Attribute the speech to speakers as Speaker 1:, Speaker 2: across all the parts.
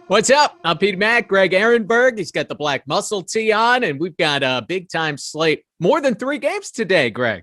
Speaker 1: What's up? I'm PeteyMac, Greg Ehrenberg. He's got the black muscle tee on, and we've got a big-time slate. More than 3 games today, Greg.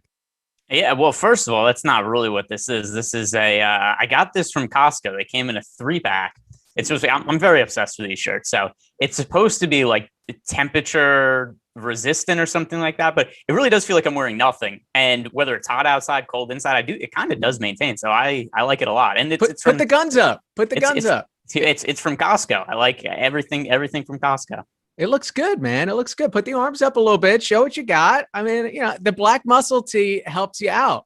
Speaker 2: Yeah, well, first of all, that's not really what this is. This is I got this from Costco. They came in a 3-pack. It's supposed to be, I'm very obsessed with these shirts. So it's supposed to be like temperature resistant or something like that, but it really does feel like I'm wearing nothing. And whether it's hot outside, cold inside, it kind of does maintain. So I like it a lot. And it's
Speaker 1: put the guns up. Put the guns up.
Speaker 2: It's from Costco. I like everything from Costco.
Speaker 1: It looks good, man. It looks good. Put the arms up a little bit. Show what you got. I mean, the black muscle tee helps you out.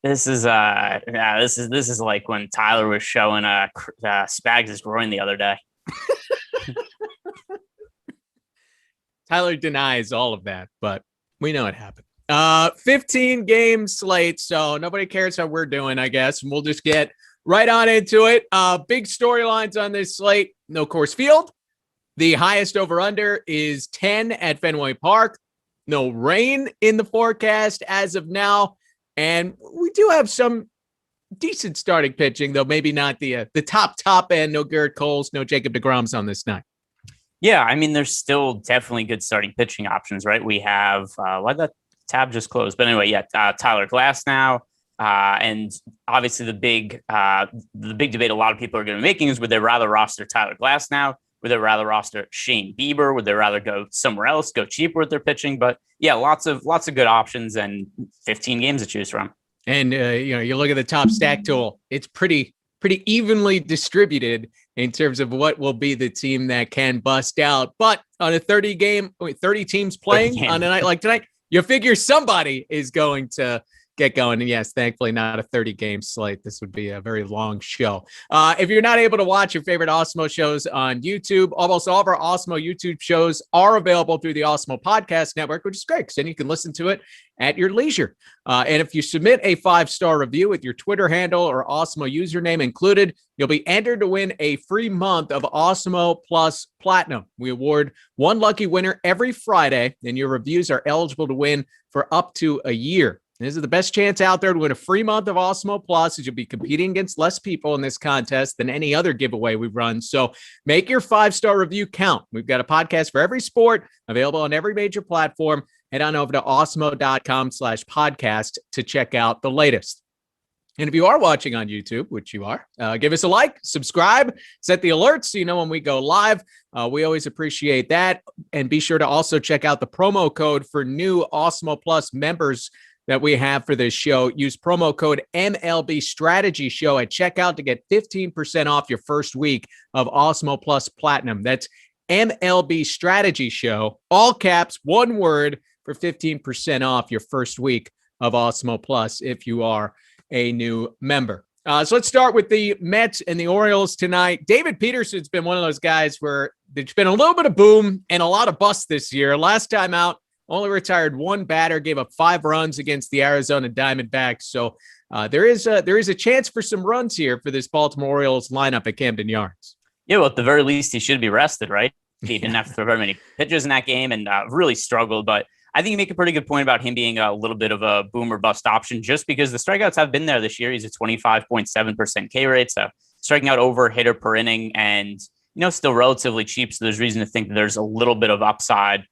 Speaker 2: This is like when Tyler was showing Spags' groin the other day.
Speaker 1: Tyler denies all of that, but we know it happened. 15 game slate, so nobody cares how we're doing, I guess. And we'll just get right on into it. Big storylines on this slate. No Coors Field. The highest over-under is 10 at Fenway Park. No rain in the forecast as of now. And we do have some decent starting pitching, though maybe not the top end. No Garrett Coles, no Jacob deGroms on this night.
Speaker 2: Yeah, I mean, there's still definitely good starting pitching options, right? We have, why'd that tab just close? But anyway, Tyler Glasnow. And obviously the big debate a lot of people are going to be making is would they rather roster Tyler Glasnow? Would they rather roster Shane Bieber? Would they rather go somewhere else, go cheaper with their pitching? But yeah, lots of good options and 15 games to choose from.
Speaker 1: And you look at the top stack tool; it's pretty evenly distributed in terms of what will be the team that can bust out. But on a 30 teams playing on a night like tonight, you figure somebody is going to get going. And yes, thankfully not a 30 game slate. This would be a very long show. If you're not able to watch your favorite Awesemo shows on YouTube, almost all of our Awesemo YouTube shows are available through the Awesemo Podcast Network, which is great because then you can listen to it at your leisure. And if you submit a 5-star review with your Twitter handle or Awesemo username included, you'll be entered to win a free month of Awesemo Plus Platinum. We award one lucky winner every Friday, and your reviews are eligible to win for up to a year. This is the best chance out there to win a free month of Awesemo Plus, as you'll be competing against less people in this contest than any other giveaway we run. So make your 5-star review count. We've got a podcast for every sport available on every major platform. Head on over to awesemo.com/podcast to check out the latest. And if you are watching on YouTube, which you are, give us a like, subscribe, set the alerts so you know when we go live. We always appreciate that. And be sure to also check out the promo code for new Awesemo Plus members that we have for this show. Use promo code MLB Strategy Show at checkout to get 15% off your first week of Awesemo Plus Platinum. That's MLB Strategy Show, all caps, one word, for 15% off your first week of Awesemo Plus if you are a new member. So let's start with the Mets and the Orioles tonight. David Peterson's been one of those guys where there's been a little bit of boom and a lot of bust this year. Last time out, only retired one batter, gave up 5 runs against the Arizona Diamondbacks. So there is a chance for some runs here for this Baltimore Orioles lineup at Camden Yards.
Speaker 2: Yeah, well, at the very least, he should be rested, right? He didn't have to throw very many pitches in that game and really struggled. But I think you make a pretty good point about him being a little bit of a boom or bust option just because the strikeouts have been there this year. He's a 25.7% K rate, so striking out over a hitter per inning and, still relatively cheap. So there's reason to think that there's a little bit of upside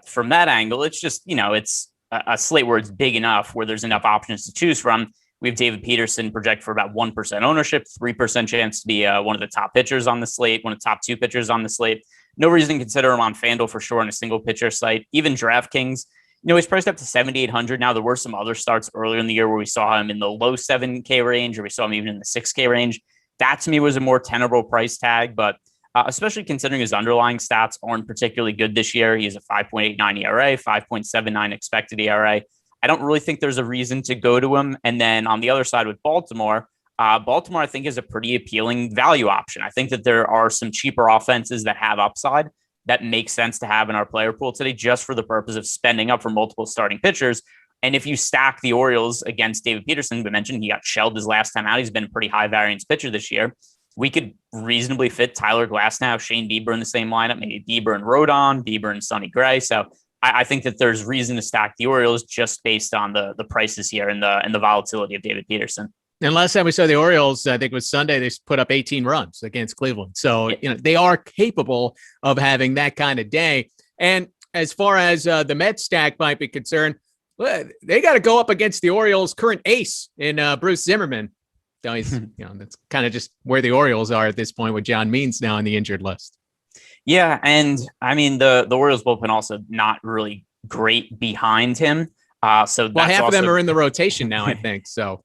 Speaker 2: from that angle. It's just, it's a slate where it's big enough where there's enough options to choose from. We have David Peterson project for about 1% ownership, 3% chance to be one of the top pitchers on the slate, one of the top 2 pitchers on the slate. No reason to consider him on Fanduel for sure on a single pitcher site. Even Draftkings, he's priced up to 7,800. Now, there were some other starts earlier in the year where we saw him in the low 7K range, or we saw him even in the 6K range. That to me was a more tenable price tag, but especially considering his underlying stats aren't particularly good this year. He has a 5.89 ERA, 5.79 expected ERA. I don't really think there's a reason to go to him. And then on the other side with Baltimore, I think is a pretty appealing value option. I think that there are some cheaper offenses that have upside that make sense to have in our player pool today just for the purpose of spending up for multiple starting pitchers. And if you stack the Orioles against David Peterson, we mentioned he got shelled his last time out. He's been a pretty high variance pitcher this year. We could reasonably fit Tyler Glasnow, Shane Bieber in the same lineup, maybe Bieber and Rodon, Bieber and Sonny Gray. So I think that there's reason to stack the Orioles just based on the prices here and the volatility of David Peterson.
Speaker 1: And last time we saw the Orioles, I think it was Sunday, they put up 18 runs against Cleveland. So, they are capable of having that kind of day. And as far as the Mets stack might be concerned, well, they got to go up against the Orioles' current ace in Bruce Zimmerman. So he's, that's kind of just where the Orioles are at this point with John Means now on the injured list.
Speaker 2: Yeah, and I mean the Orioles bullpen also not really great behind him. So that's
Speaker 1: half of them are in the rotation now, I think. So.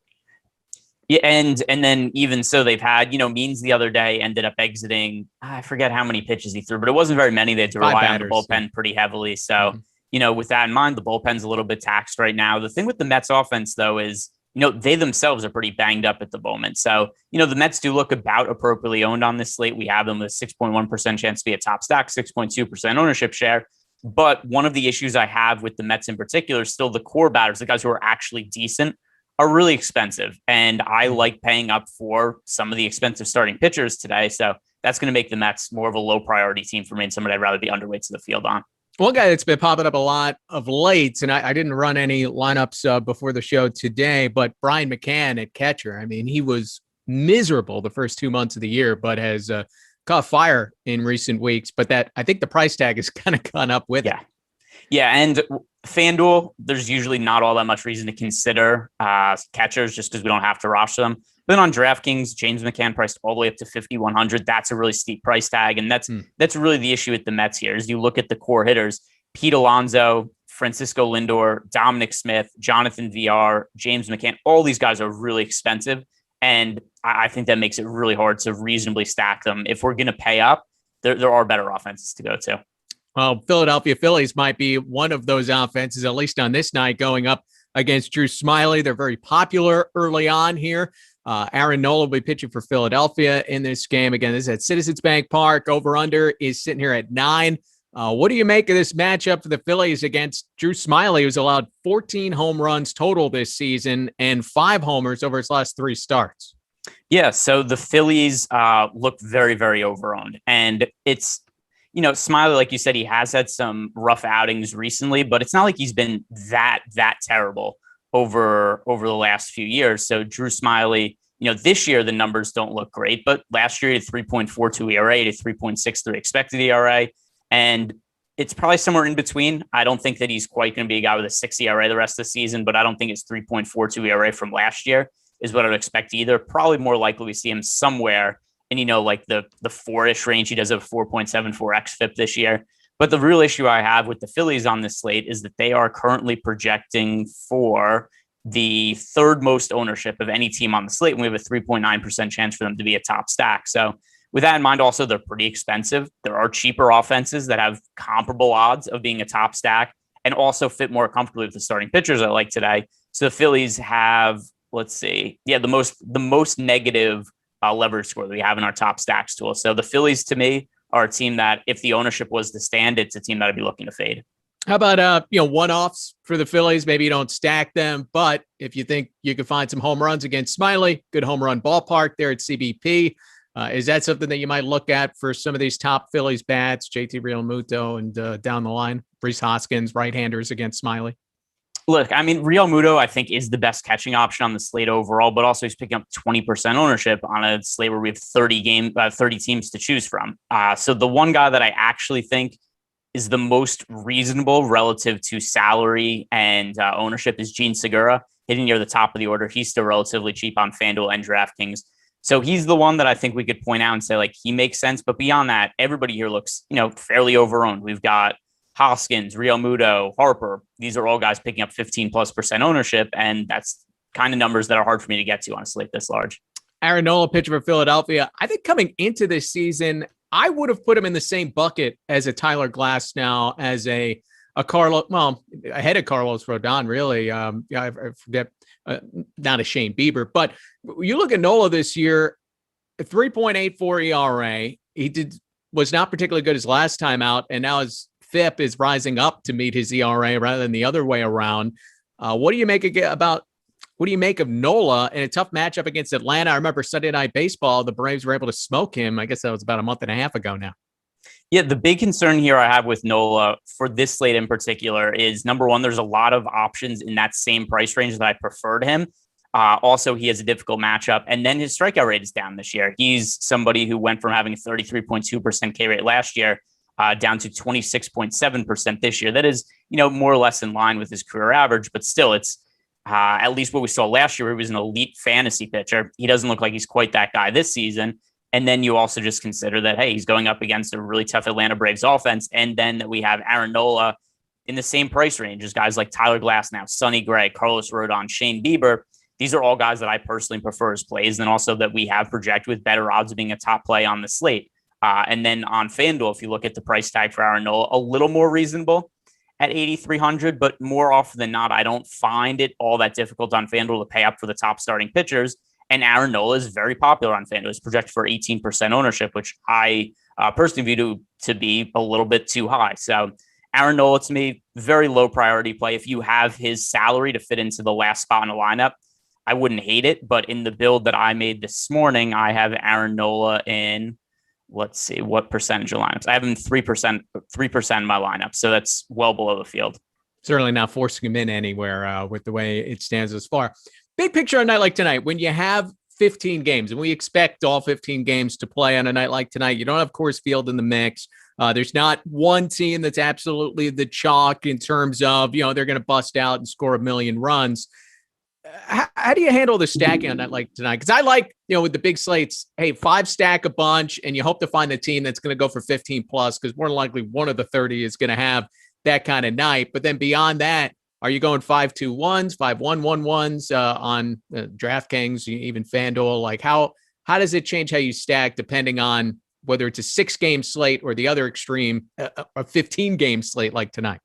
Speaker 2: Yeah, and then even so, they've had, Means the other day ended up exiting. I forget how many pitches he threw, but it wasn't very many. They had to rely on the bullpen pretty heavily. So, with that in mind, the bullpen's a little bit taxed right now. The thing with the Mets offense, though, is, they themselves are pretty banged up at the moment. So, the Mets do look about appropriately owned on this slate. We have them with 6.1% chance to be a top stack, 6.2% ownership share. But one of the issues I have with the Mets in particular is still the core batters, the guys who are actually decent, are really expensive. And I like paying up for some of the expensive starting pitchers today. So that's going to make the Mets more of a low priority team for me and somebody I'd rather be underweight to the field on.
Speaker 1: One guy that's been popping up a lot of late, and I didn't run any lineups before the show today, but Brian McCann at catcher. I mean, he was miserable the first 2 months of the year, but has caught fire in recent weeks. But I think the price tag has kind of gone up with it.
Speaker 2: Yeah, and Fanduel, there's usually not all that much reason to consider catchers just because we don't have to roster them. But then on DraftKings, James McCann priced all the way up to 5,100. That's a really steep price tag, and that's really the issue with the Mets here. As you look at the core hitters, Pete Alonso, Francisco Lindor, Dominic Smith, Jonathan VR, James McCann, all these guys are really expensive, and I think that makes it really hard to reasonably stack them. If we're going to pay up, there are better offenses to go to.
Speaker 1: Well, Philadelphia Phillies might be one of those offenses, at least on this night, going up against Drew Smyly. They're very popular early on here. Aaron Nola will be pitching for Philadelphia in this game. Again, this is at Citizens Bank Park. Over-under is sitting here at 9. What do you make of this matchup for the Phillies against Drew Smyly, who's allowed 14 home runs total this season and 5 homers over his last 3 starts?
Speaker 2: Yeah, so the Phillies look very, very over-owned. And it's, Smyly, like you said, he has had some rough outings recently, but it's not like he's been that terrible over the last few years. So Drew Smyly, this year the numbers don't look great, but last year he had 3.42 ERA, he had 3.63 expected ERA, and it's probably somewhere in between. I don't think that he's quite going to be a guy with a 6 ERA the rest of the season, but I don't think it's 3.42 ERA from last year is what I would expect either. Probably more likely we see him somewhere in, like the 4-ish range. He does have a 4.74 xFIP this year. But the real issue I have with the Phillies on this slate is that they are currently projecting for the 3rd most ownership of any team on the slate. And we have a 3.9% chance for them to be a top stack. So with that in mind, also, they're pretty expensive. There are cheaper offenses that have comparable odds of being a top stack and also fit more comfortably with the starting pitchers I like today. So the Phillies have, the most negative leverage score that we have in our top stacks tool. So the Phillies, to me, are a team that if the ownership was to stand, it's a team that I'd be looking to fade.
Speaker 1: How about, one-offs for the Phillies? Maybe you don't stack them, but if you think you could find some home runs against Smyly, good home run ballpark there at CBP. Is that something that you might look at for some of these top Phillies bats, JT Realmuto and down the line, Rhys Hoskins, right-handers against Smyly?
Speaker 2: Look, I mean, Realmuto, I think, is the best catching option on the slate overall, but also he's picking up 20% ownership on a slate where we have 30 teams to choose from. So the one guy that I actually think is the most reasonable relative to salary and ownership is Gene Segura, hitting near the top of the order. He's still relatively cheap on FanDuel and DraftKings. So he's the one that I think we could point out and say, like, he makes sense. But beyond that, everybody here looks, fairly overowned. We've got Hoskins, Realmuto, Harper. These are all guys picking up 15+% ownership. And that's kind of numbers that are hard for me to get to on a slate this large.
Speaker 1: Aaron Nola, pitcher for Philadelphia. I think coming into this season, I would have put him in the same bucket as a Tyler Glass now, as a Carlos, ahead of Carlos Rodon, really. I forget, not a Shane Bieber, but you look at Nola this year, 3.84 ERA. He was not particularly good his last time out, and now his FIP is rising up to meet his ERA rather than the other way around. What do you make of Nola in a tough matchup against Atlanta? I remember Sunday Night Baseball, the Braves were able to smoke him. I guess that was about a month and a half ago now.
Speaker 2: Yeah, the big concern here I have with Nola for this slate in particular is, number one, there's a lot of options in that same price range that I preferred him. Also, he has a difficult matchup. And then his strikeout rate is down this year. He's somebody who went from having a 33.2% K rate last year down to 26.7% this year. That is, more or less in line with his career average, but still it's at least what we saw last year. He was an elite fantasy pitcher. He doesn't look like he's quite that guy this season. And then you also just consider that, hey, he's going up against a really tough Atlanta Braves offense. And then we have Aaron Nola in the same price range as guys like Tyler Glasnow, Sonny Gray, Carlos Rodon, Shane Bieber. These are all guys that I personally prefer as plays, and also that we have projected with better odds of being a top play on the slate. And then on FanDuel, if you look at the price tag for Aaron Nola, a little more reasonable at 8,300, but more often than not, I don't find it all that difficult on FanDuel to pay up for the top starting pitchers. And Aaron Nola is very popular on FanDuel. It's projected for 18% ownership, which I personally view to be a little bit too high. So Aaron Nola, to me, very low priority play. If you have his salary to fit into the last spot in a lineup, I wouldn't hate it. But in the build that I made this morning, I have Aaron Nola in, let's see, what percentage of lineups? I have him 3% in my lineup. So that's well below the field.
Speaker 1: Certainly not forcing him in anywhere with the way it stands thus far. Big picture on a night like tonight, when you have 15 games, and we expect all 15 games to play on a night like tonight, you don't have Coors Field in the mix. There's not one team that's absolutely the chalk in terms of, they're going to bust out and score a million runs. How do you handle the stacking on that like tonight? Because I like, with the big slates, hey, 5 stack a bunch, and you hope to find a team that's going to go for 15 plus, because more than likely one of the 30 is going to have that kind of night. But then beyond that, are you going 5-2-1s, 5-1-1-1s on Draftkings, even FanDuel? Like how does it change how you stack depending on whether it's a 6-game slate or the other extreme, a 15-game slate like tonight?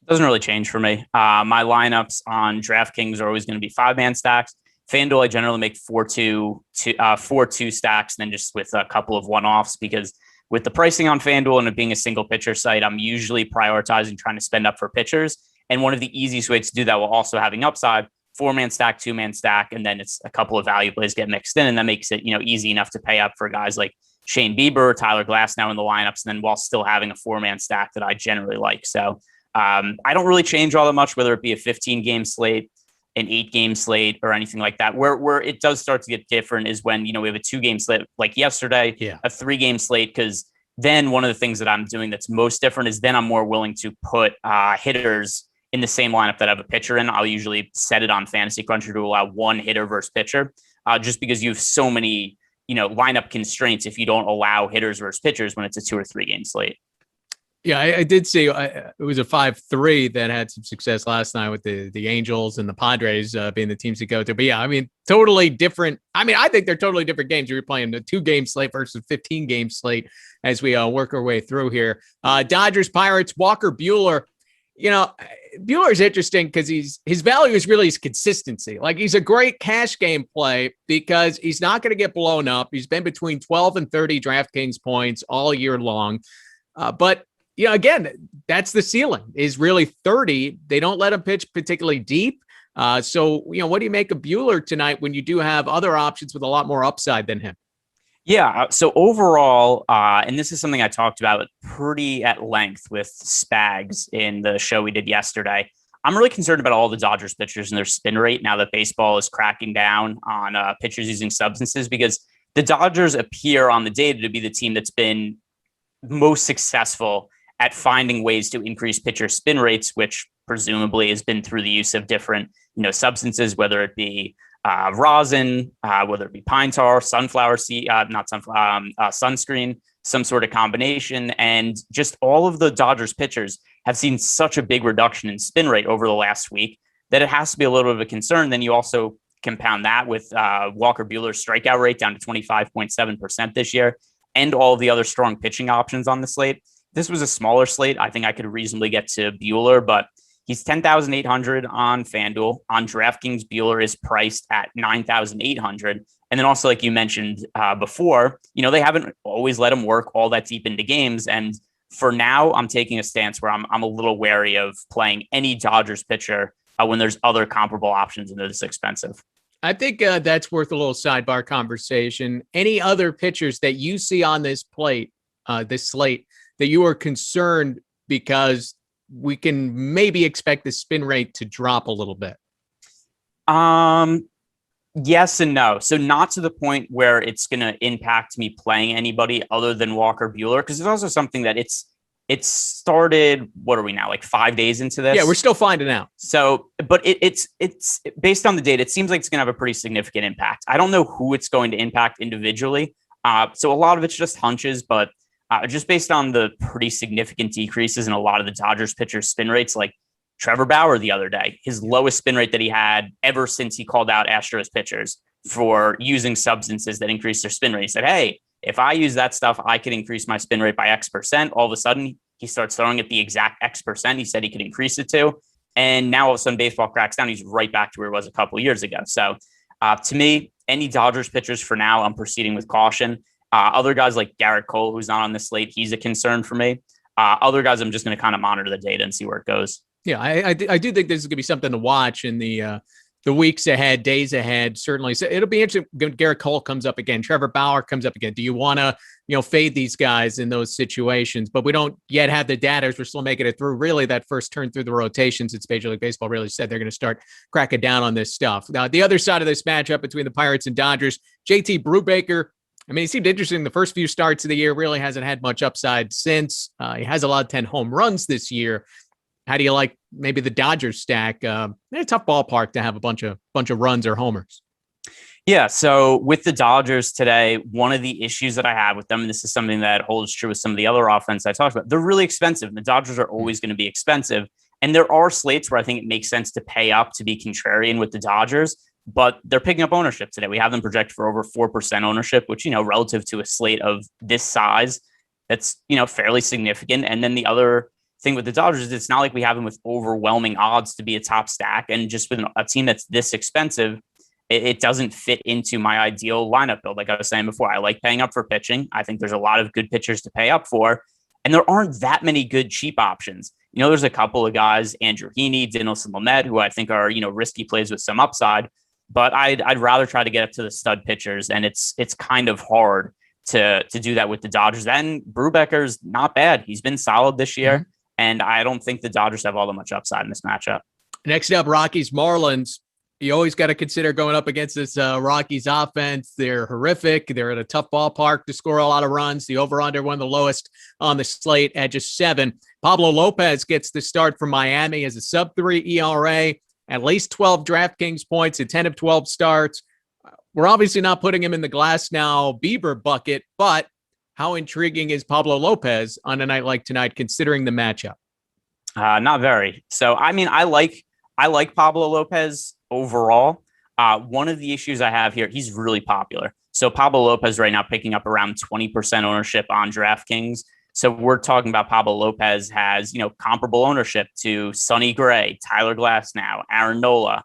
Speaker 2: Doesn't really change for me. My lineups on Draftkings are always going to be 5-man stacks. FanDuel, I generally make 4-2 stacks, then just with a couple of one-offs, because with the pricing on FanDuel and it being a single pitcher site, I'm usually prioritizing trying to spend up for pitchers. And one of the easiest ways to do that while also having upside, 4-man stack, 2-man stack, and then it's a couple of value plays get mixed in, and that makes it easy enough to pay up for guys like Shane Bieber, Tyler Glasnow in the lineups, and then while still having a 4-man stack that I generally like. So I don't really change all that much, whether it be a 15-game slate, an 8-game slate, or anything like that. Where it does start to get different is when we have a 2-game slate like yesterday, a 3-game slate, because then one of the things that I'm doing that's most different is then I'm more willing to put hitters in the same lineup that I have a pitcher in. I'll usually set it on Fantasy Cruncher to allow one hitter versus pitcher, just because you have so many, lineup constraints if you don't allow hitters versus pitchers when it's a 2 or 3-game slate.
Speaker 1: Yeah, I did see it was a 5-3 that had some success last night with the Angels and the Padres being the teams to go to. But yeah, totally different. I think they're totally different games. You're playing the 2-game slate versus 15-game slate as we work our way through here. Dodgers, Pirates, Walker Buehler. Buehler's interesting because his value is really his consistency. Like, he's a great cash game play because he's not going to get blown up. He's been between 12 and 30 DraftKings points all year long. But again, that's the ceiling, is really 30. They don't let him pitch particularly deep. So what do you make of Buehler tonight when you do have other options with a lot more upside than him?
Speaker 2: Yeah. So overall, and this is something I talked about pretty at length with Spags in the show we did yesterday, I'm really concerned about all the Dodgers pitchers and their spin rate now that baseball is cracking down on pitchers using substances, because the Dodgers appear on the data to be the team that's been most successful at finding ways to increase pitcher spin rates, which presumably has been through the use of different, substances, whether it be rosin, whether it be pine tar, sunflower seed, sunscreen, some sort of combination. And just all of the Dodgers pitchers have seen such a big reduction in spin rate over the last week that it has to be a little bit of a concern. Then you also compound that with Walker Buehler's strikeout rate down to 25.7% this year, and all of the other strong pitching options on the slate. This was a smaller slate. I think I could reasonably get to Buehler, but he's 10,800 on FanDuel. On DraftKings, Buehler is priced at 9,800. And then also, like you mentioned before, they haven't always let him work all that deep into games. And for now, I'm taking a stance where I'm a little wary of playing any Dodgers pitcher when there's other comparable options and they're this expensive.
Speaker 1: I think that's worth a little sidebar conversation. Any other pitchers that you see on this slate that you are concerned because we can maybe expect the spin rate to drop a little bit?
Speaker 2: Yes and no. So not to the point where it's going to impact me playing anybody other than Walker Buehler, because there's also something that it's started. What are we now? Like 5 days into this?
Speaker 1: Yeah, we're still finding out.
Speaker 2: So, but it's based on the data. It seems like it's going to have a pretty significant impact. I don't know who it's going to impact individually. So a lot of it's just hunches, but just based on the pretty significant decreases in a lot of the Dodgers pitchers' spin rates, like Trevor Bauer the other day, his lowest spin rate that he had ever since he called out Astros pitchers for using substances that increase their spin rate. He said, hey, if I use that stuff, I could increase my spin rate by X%. All of a sudden, he starts throwing it the exact X% he said he could increase it to. And now all of a sudden, baseball cracks down. He's right back to where he was a couple of years ago. So to me, any Dodgers pitchers for now, I'm proceeding with caution. Other guys like Garrett Cole, who's not on the slate, he's a concern for me. Other guys, I'm just going to kind of monitor the data and see where it goes.
Speaker 1: Yeah, I do think this is going to be something to watch in the weeks ahead, days ahead. Certainly, so it'll be interesting. Garrett Cole comes up again. Trevor Bauer comes up again. Do you want to fade these guys in those situations? But we don't yet have the data as we're still making it through. Really, that first turn through the rotations, it's Major League Baseball really said they're going to start cracking down on this stuff. Now, the other side of this matchup between the Pirates and Dodgers, JT Brubaker. I mean, he seemed interesting the first few starts of the year. Really hasn't had much upside since. He has allowed 10 home runs this year. How do you like maybe the Dodgers stack? They're a tough ballpark to have a bunch of runs or homers.
Speaker 2: Yeah. So with the Dodgers today, one of the issues that I have with them, and this is something that holds true with some of the other offense I talked about, they're really expensive. And the Dodgers are always going to be expensive. And there are slates where I think it makes sense to pay up to be contrarian with the Dodgers, but they're picking up ownership today. We have them projected for over 4% ownership, which, relative to a slate of this size, that's, fairly significant. And then the other thing with the Dodgers is it's not like we have them with overwhelming odds to be a top stack. And just with a team that's this expensive, it doesn't fit into my ideal lineup build. Like I was saying before, I like paying up for pitching. I think there's a lot of good pitchers to pay up for. And there aren't that many good cheap options. There's a couple of guys, Andrew Heaney, Dinelson Lamet, who I think are, risky plays with some upside. But I'd rather try to get up to the stud pitchers. And it's kind of hard to do that with the Dodgers. Then Brubaker's not bad. He's been solid this year. Mm-hmm. And I don't think the Dodgers have all that much upside in this matchup. Next
Speaker 1: up, Rockies Marlins. You always got to consider going up against this Rockies offense. They're horrific. They're at a tough ballpark to score a lot of runs. The over-under, one of the lowest on the slate at just 7. Pablo Lopez gets the start from Miami as a sub-3 ERA, at least 12 DraftKings points in 10 of 12 starts. We're obviously not putting him in the glass now Bieber bucket, but how intriguing is Pablo Lopez on a night like tonight, considering the matchup?
Speaker 2: Not very. So, I mean, I like Pablo Lopez overall. One of the issues I have here, he's really popular. So Pablo Lopez right now picking up around 20% ownership on DraftKings. So we're talking about Pablo Lopez has, comparable ownership to Sonny Gray, Tyler Glasnow, Aaron Nola,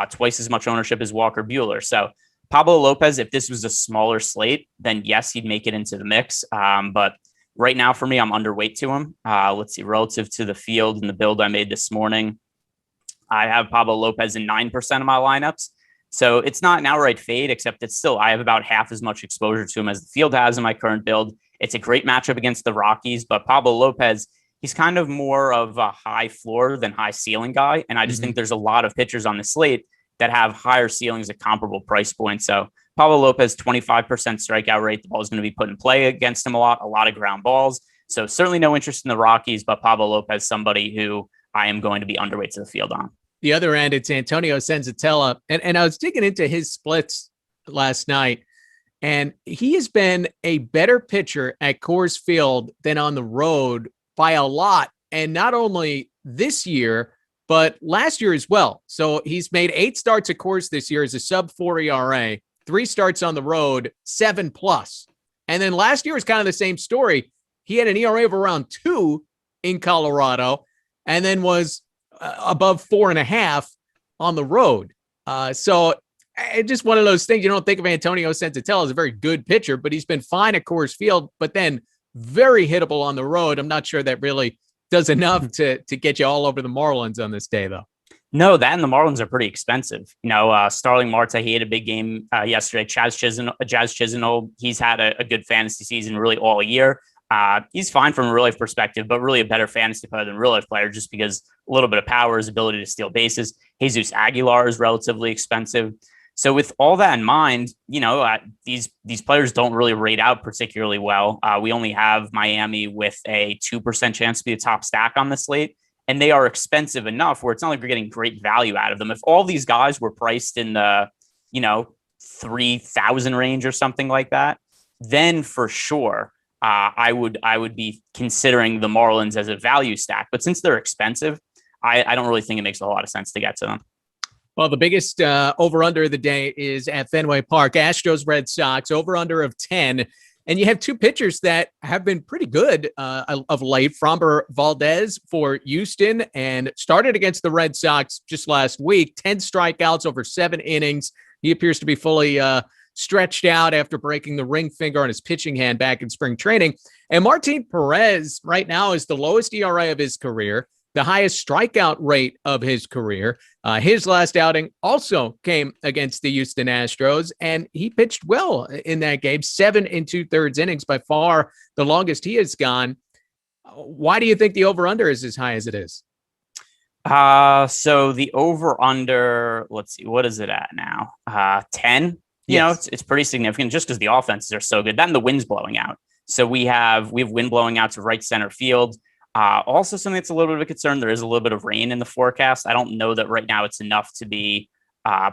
Speaker 2: twice as much ownership as Walker Buehler. So Pablo Lopez, if this was a smaller slate, then yes, he'd make it into the mix. But right now for me, I'm underweight to him. Let's see, relative to the field and the build I made this morning, I have Pablo Lopez in 9% of my lineups. So it's not an outright fade, except it's still, I have about half as much exposure to him as the field has in my current build. It's a great matchup against the Rockies, but Pablo Lopez, he's kind of more of a high floor than high ceiling guy. And I just think there's a lot of pitchers on the slate that have higher ceilings at comparable price points. So Pablo Lopez, 25% strikeout rate. The ball is going to be put in play against him a lot of ground balls. So certainly no interest in the Rockies, but Pablo Lopez, somebody who I am going to be underweight to the field on.
Speaker 1: The other end, it's Antonio Senzatella. And I was digging into his splits last night, and he has been a better pitcher at Coors Field than on the road by a lot. And not only this year, but last year as well. So he's made 8 starts at Coors this year as a sub-4 ERA, 3 starts on the road, 7+. And then last year was kind of the same story. He had an ERA of around 2 in Colorado, and then was above 4.5 on the road. So it's just one of those things. You don't think of Antonio Senzatella as a very good pitcher, but he's been fine at Coors Field, but then very hittable on the road. I'm not sure that really does enough to get you all over the Marlins on this day, though.
Speaker 2: No, that and the Marlins are pretty expensive. Starling Marte, he had a big game yesterday. Jazz Chisenhall, he's had a good fantasy season really all year. He's fine from a real life perspective, but really a better fantasy player than real life player just because a little bit of power, his ability to steal bases. Jesus Aguilar is relatively expensive. So with all that in mind, these players don't really rate out particularly well. We only have Miami with a 2% chance to be the top stack on the slate, and they are expensive enough where it's not like we're getting great value out of them. If all these guys were priced in the, 3,000 range or something like that, then for sure, I would be considering the Marlins as a value stack. But since they're expensive, I don't really think it makes a whole lot of sense to get to them.
Speaker 1: Well, the biggest over-under of the day is at Fenway Park. Astros, Red Sox, over-under of 10. And you have two pitchers that have been pretty good of late. Framber Valdez for Houston and started against the Red Sox just last week. 10 strikeouts over 7 innings. He appears to be fully stretched out after breaking the ring finger on his pitching hand back in spring training. And Martin Perez right now is the lowest ERA of his career, the highest strikeout rate of his career. His last outing also came against the Houston Astros, and he pitched well in that game, 7 2/3 innings, by far the longest he has gone. Why do you think the over-under is as high as it is?
Speaker 2: So the over-under, let's see, what is it at now? 10. It's pretty significant just because the offenses are so good. Then the wind's blowing out. So we have wind blowing out to right center field. Also, something that's a little bit of a concern, there is a little bit of rain in the forecast. I don't know that right now it's enough to be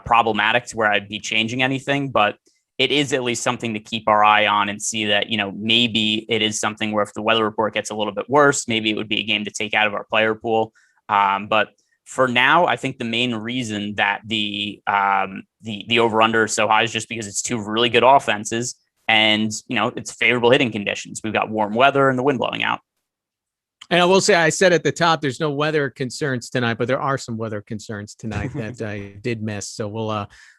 Speaker 2: problematic to where I'd be changing anything, but it is at least something to keep our eye on and see that, maybe it is something where if the weather report gets a little bit worse, maybe it would be a game to take out of our player pool. But for now, I think the main reason that the over-under is so high is just because it's two really good offenses and, it's favorable hitting conditions. We've got warm weather and the wind blowing out.
Speaker 1: And I will say, I said at the top, there's no weather concerns tonight, but there are some weather concerns tonight that I did miss. So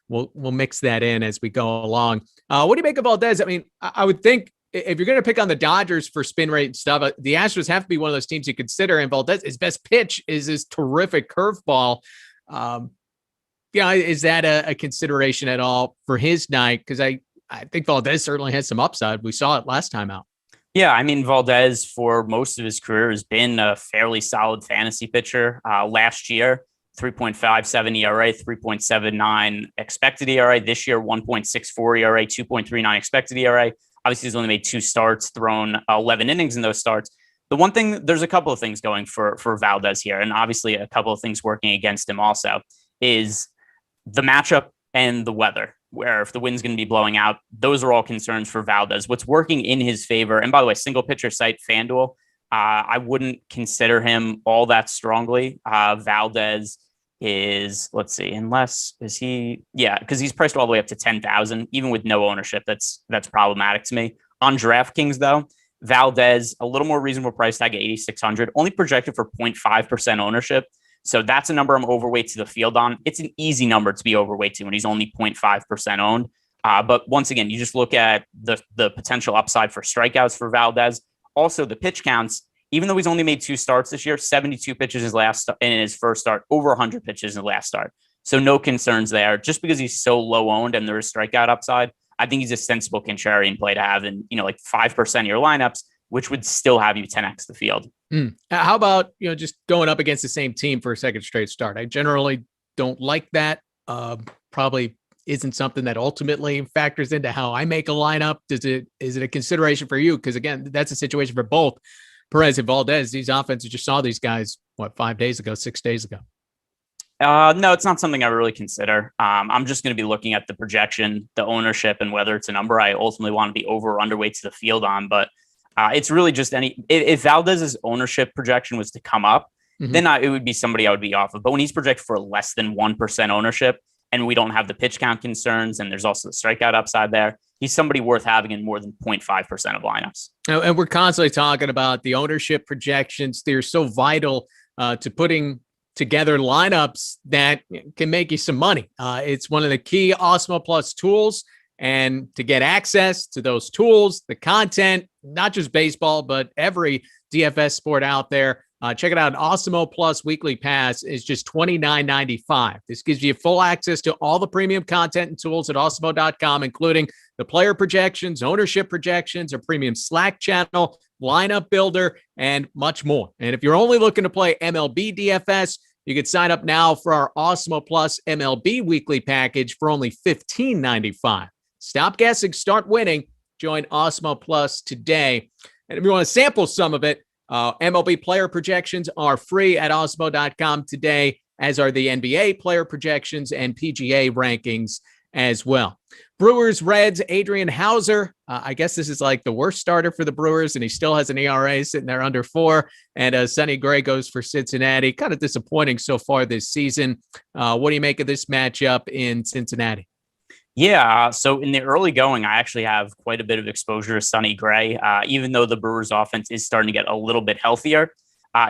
Speaker 1: we'll mix that in as we go along. What do you make of Valdez? I mean, I would think if you're going to pick on the Dodgers for spin rate and stuff, the Astros have to be one of those teams you consider. And Valdez, his best pitch is his terrific curveball. Is that a consideration at all for his night? Because I think Valdez certainly has some upside. We saw it last time out.
Speaker 2: Yeah, I mean, Valdez for most of his career has been a fairly solid fantasy pitcher. Last year, 3.57 ERA, 3.79 expected ERA. This year, 1.64 ERA, 2.39 expected ERA. Obviously, he's only made 2 starts, thrown 11 innings in those starts. The one thing, there's a couple of things going for Valdez here, and obviously a couple of things working against him also, is the matchup and the weather, where if the wind's going to be blowing out, those are all concerns for Valdez. What's working in his favor, and by the way, single pitcher site Fanduel, I wouldn't consider him all that strongly. Valdez is, let's see, because he's priced all the way up to 10,000, even with no ownership. That's problematic to me. On DraftKings, though, Valdez, a little more reasonable price tag at 8,600, only projected for 0.5% ownership. So that's a number I'm overweight to the field on. It's an easy number to be overweight to when he's only 0.5% owned. But once again, you just look at the potential upside for strikeouts for Valdez. Also, the pitch counts, even though he's only made 2 starts this year, 72 pitches in his first start, over 100 pitches in the last start. So no concerns there. Just because he's so low owned and there is strikeout upside, I think he's a sensible contrarian play to have in, like 5% of your lineups, which would still have you 10x the field.
Speaker 1: How about, just going up against the same team for a second straight start? I generally don't like that. Probably isn't something that ultimately factors into how I make a lineup. Is it a consideration for you? Because again, that's a situation for both Perez and Valdez. These offenses just saw these guys, 5 days ago, 6 days ago?
Speaker 2: No, it's not something I really consider. I'm just going to be looking at the projection, the ownership, and whether it's a number I ultimately want to be over or underweight to the field on. But it's really just if Valdez's ownership projection was to come up, then it would be somebody I would be off of. But when he's projected for less than 1% ownership and we don't have the pitch count concerns and there's also the strikeout upside there, he's somebody worth having in more than 0.5% of lineups.
Speaker 1: And we're constantly talking about the ownership projections. They're so vital to putting together lineups that can make you some money. It's one of the key Awesemo Plus tools. And to get access to those tools, the content, not just baseball, but every DFS sport out there, check it out. An Awesemo Plus weekly pass is just $29.95. This gives you full access to all the premium content and tools at awesemo.com, including the player projections, ownership projections, a premium Slack channel, lineup builder, and much more. And if you're only looking to play MLB DFS, You can sign up now for our Awesemo Plus MLB weekly package for only $15.95. Stop guessing, start winning. Join Awesemo Plus today. And if you want to sample some of it, MLB player projections are free at Awesemo.com today, as are the NBA player projections and PGA rankings as well. Brewers, Reds, Adrian Hauser. I guess this is like the worst starter for the Brewers, and he still has an ERA sitting there under 4. And Sonny Gray goes for Cincinnati. Kind of disappointing so far this season. What do you make of this matchup in Cincinnati?
Speaker 2: Yeah, so in the early going, I actually have quite a bit of exposure to Sonny Gray. Even though the Brewers offense is starting to get a little bit healthier,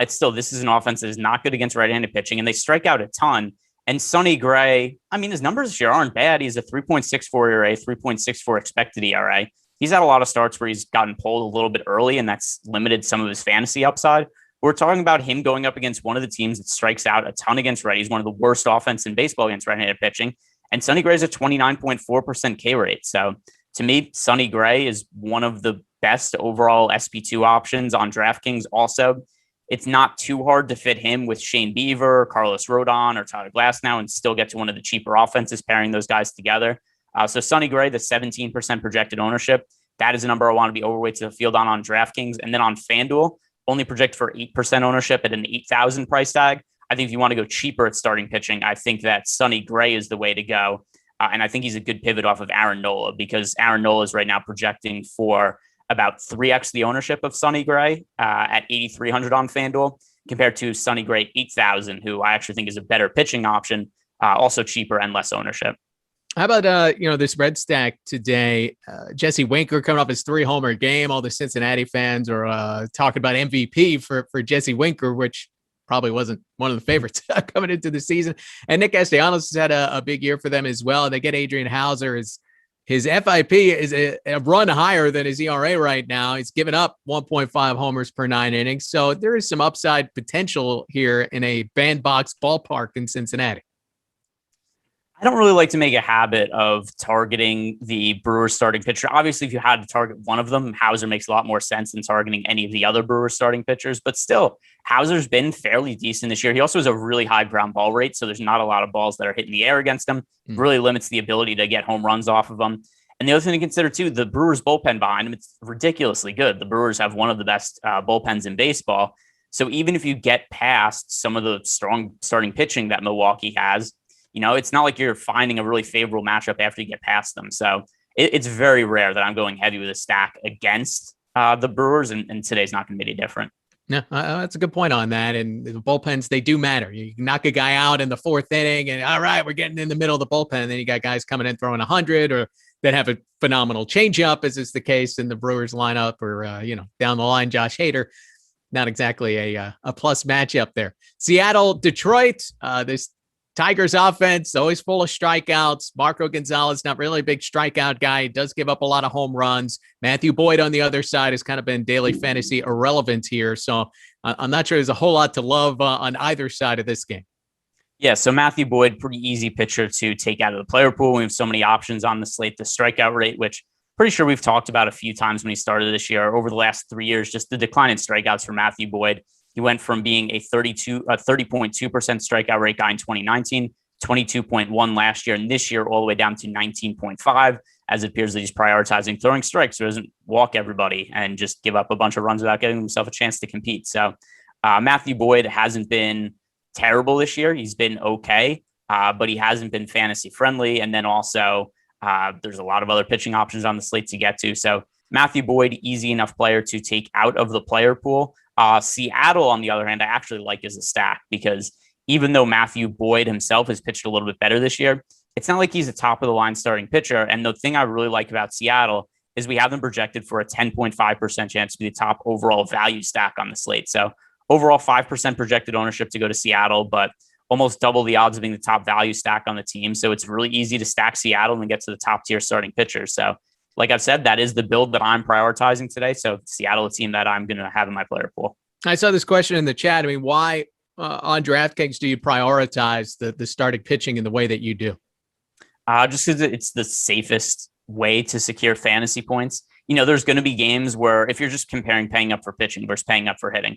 Speaker 2: this is an offense that is not good against right-handed pitching, and they strike out a ton. And Sonny Gray, I mean, his numbers this year aren't bad. He's a 3.64 ERA, 3.64 expected ERA. He's had a lot of starts where he's gotten pulled a little bit early, and that's limited some of his fantasy upside. We're talking about him going up against one of the teams that strikes out a ton against right. He's one of the worst offense in baseball against right-handed pitching. And Sonny Gray is a 29.4% K rate. So to me, Sonny Gray is one of the best overall SP2 options on Draftkings. Also, it's not too hard to fit him with Shane Bieber, Carlos Rodon, or Tyler Glasnow and still get to one of the cheaper offenses pairing those guys together. So Sonny Gray, the 17% projected ownership, that is a number I want to be overweight to the field on Draftkings. And then on Fanduel, only project for 8% ownership at an 8,000 price tag. I think if you want to go cheaper at starting pitching, I think that Sonny Gray is the way to go. And I think he's a good pivot off of Aaron Nola, because Aaron Nola is right now projecting for about 3x the ownership of Sonny Gray at 8,300 on FanDuel, compared to Sonny Gray 8,000, who I actually think is a better pitching option, also cheaper and less ownership.
Speaker 1: How about, this red stack today? Jesse Winker coming off his 3-homer game. All the Cincinnati fans are talking about MVP for Jesse Winker, which probably wasn't one of the favorites coming into the season. And Nick Castellanos has had a big year for them as well. And they get Adrian Hauser. His FIP is a run higher than his ERA right now. He's given up 1.5 homers per 9 innings. So there is some upside potential here in a bandbox ballpark in Cincinnati.
Speaker 2: I don't really like to make a habit of targeting the Brewers starting pitcher. Obviously, if you had to target one of them, Hauser makes a lot more sense than targeting any of the other Brewers starting pitchers. But still, Hauser's been fairly decent this year. He also has a really high ground ball rate, so there's not a lot of balls that are hitting the air against him. Really limits the ability to get home runs off of them. And the other thing to consider, too, the Brewers bullpen behind him, it's ridiculously good. The Brewers have one of the best bullpens in baseball. So even if you get past some of the strong starting pitching that Milwaukee has, it's not like you're finding a really favorable matchup after you get past them. So it's very rare that I'm going heavy with a stack against the Brewers, and today's not going to be any different.
Speaker 1: No, that's a good point on that. And the bullpens, they do matter. You can knock a guy out in the 4th inning and, all right, we're getting in the middle of the bullpen. And then you got guys coming in throwing 100 or that have a phenomenal changeup, as is the case in the Brewers lineup, or, down the line, Josh Hader. Not exactly a plus matchup there. Seattle, Detroit, this Tigers offense, always full of strikeouts. Marco Gonzalez, not really a big strikeout guy. He does give up a lot of home runs. Matthew Boyd on the other side has kind of been daily fantasy irrelevant here. So I'm not sure there's a whole lot to love on either side of this game.
Speaker 2: Yeah, so Matthew Boyd, pretty easy pitcher to take out of the player pool. We have so many options on the slate. The strikeout rate, which pretty sure we've talked about a few times when he started this year. Over the last 3 years, just the decline in strikeouts for Matthew Boyd. He went from being a 30.2% strikeout rate guy in 2019, 22.1 last year, and this year all the way down to 19.5, as it appears that he's prioritizing throwing strikes so he doesn't walk everybody and just give up a bunch of runs without getting himself a chance to compete. So Matthew Boyd hasn't been terrible this year. He's been okay, but he hasn't been fantasy friendly. And then also there's a lot of other pitching options on the slate to get to. So Matthew Boyd, easy enough player to take out of the player pool. Seattle, on the other hand, I actually like as a stack, because even though Matthew Boyd himself has pitched a little bit better this year, it's not like he's a top of the line starting pitcher. And the thing I really like about Seattle is we have them projected for a 10.5% chance to be the top overall value stack on the slate. So overall 5% projected ownership to go to Seattle, but almost double the odds of being the top value stack on the team. So it's really easy to stack Seattle and get to the top tier starting pitchers. So like I've said, that is the build that I'm prioritizing today. So Seattle, a team that I'm going to have in my player pool.
Speaker 1: I saw this question in the chat. I mean, why on DraftKings do you prioritize the starting pitching in the way that you do?
Speaker 2: Just because it's the safest way to secure fantasy points. There's going to be games where if you're just comparing paying up for pitching versus paying up for hitting,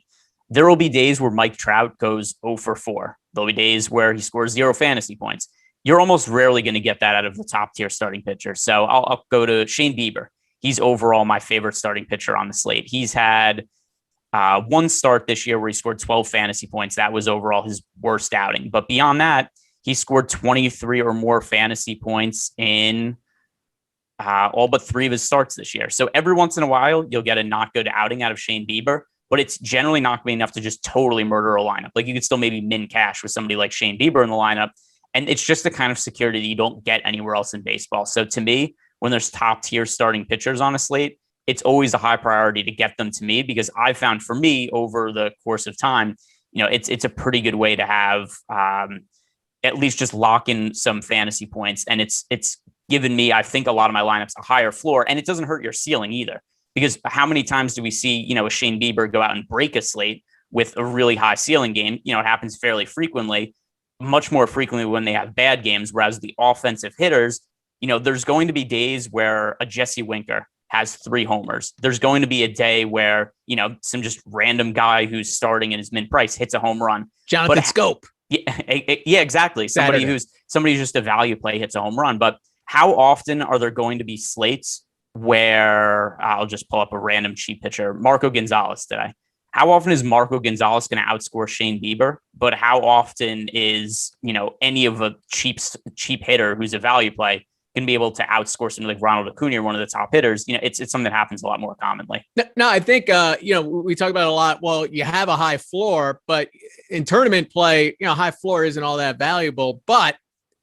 Speaker 2: There will be days where Mike Trout goes 0 for 4. There'll be days where he scores 0 fantasy points. You're almost rarely going to get that out of the top tier starting pitcher. So I'll go to Shane Bieber. He's overall my favorite starting pitcher on the slate. He's had one start this year where he scored 12 fantasy points. That was overall his worst outing. But beyond that, he scored 23 or more fantasy points in all but 3 of his starts this year. So every once in a while, you'll get a not good outing out of Shane Bieber, but it's generally not going to be enough to just totally murder a lineup. Like you could still maybe min cash with somebody like Shane Bieber in the lineup. And it's just the kind of security that you don't get anywhere else in baseball. So to me, when there's top tier starting pitchers on a slate, it's always a high priority to get them to me, because I found for me over the course of time, it's a pretty good way to have at least just lock in some fantasy points. And it's given me, I think, a lot of my lineups a higher floor, and it doesn't hurt your ceiling either. Because how many times do we see, a Shane Bieber go out and break a slate with a really high ceiling game? It happens fairly frequently, much more frequently when they have bad games. Whereas the offensive hitters, there's going to be days where a Jesse Winker has 3 homers. There's going to be a day where, some just random guy who's starting in his min price hits a home run.
Speaker 1: Jonathan Scope.
Speaker 2: Yeah, exactly. Somebody who's just a value play hits a home run. But how often are there going to be slates where I'll just pull up a random cheap pitcher, Marco Gonzalez today? How often is Marco Gonzalez going to outscore Shane Bieber? But how often is, any of a cheap hitter who's a value play going to be able to outscore something like Ronald Acuna, one of the top hitters? It's something that happens a lot more commonly.
Speaker 1: No, I think, we talk about it a lot. Well, you have a high floor, but in tournament play, high floor isn't all that valuable, but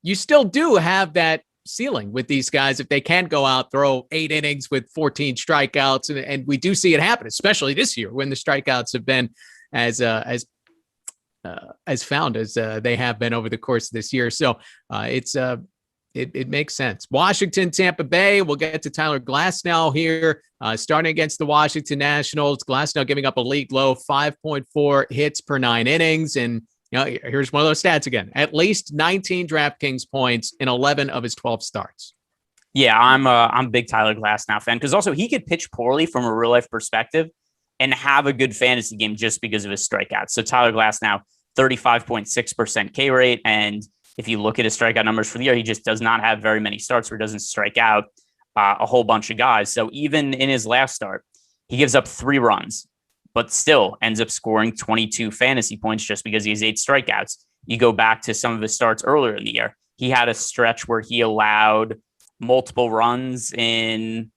Speaker 1: you still do have that ceiling with these guys if they can go out, throw 8 innings with 14 strikeouts. And we do see it happen, especially this year when the strikeouts have been as found as they have been over the course of this year. So it makes sense. Washington, Tampa Bay. We'll get to Tyler Glasnow here, starting against the Washington Nationals. Glasnow giving up a league low 5.4 hits per 9 innings. And here's one of those stats again: at least 19 Draftkings points in 11 of his 12 starts.
Speaker 2: Yeah, I'm a big Tyler Glasnow fan, because also he could pitch poorly from a real life perspective and have a good fantasy game just because of his strikeouts. So Tyler Glasnow, 35.6% K rate, and if you look at his strikeout numbers for the year, he just does not have very many starts where he doesn't strike out a whole bunch of guys. So even in his last start, he gives up 3 runs, but still ends up scoring 22 fantasy points just because he has 8 strikeouts. You go back to some of his starts earlier in the year, he had a stretch where he allowed multiple runs in,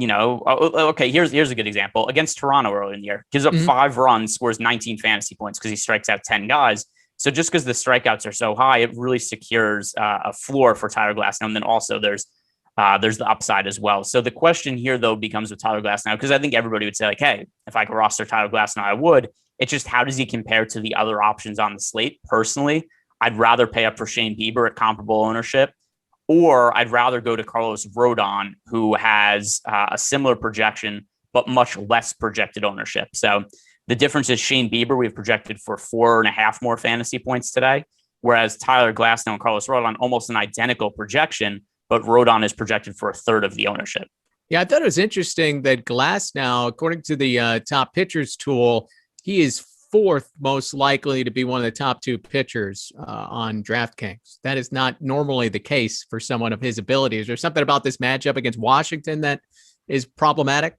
Speaker 2: okay, here's a good example. Against Toronto earlier in the year, gives up 5 runs, scores 19 fantasy points because he strikes out 10 guys. So just because the strikeouts are so high, it really secures a floor for Tyler Glasnow. And then also there's the upside as well. So the question here, though, becomes with Tyler Glasnow, because I think everybody would say, like, hey, if I could roster Tyler Glasnow, I would. It's just, how does he compare to the other options on the slate? Personally, I'd rather pay up for Shane Bieber at comparable ownership, or I'd rather go to Carlos Rodon, who has a similar projection, but much less projected ownership. So the difference is Shane Bieber, we've projected for 4.5 more fantasy points today, whereas Tyler Glasnow and Carlos Rodon, almost an identical projection, but Rodon is projected for 1/3 of the ownership.
Speaker 1: Yeah, I thought it was interesting that Glasnow, according to the top pitchers tool, he is 4th most likely to be one of the top 2 pitchers on DraftKings. That is not normally the case for someone of his ability. Is there something about this matchup against Washington that is problematic?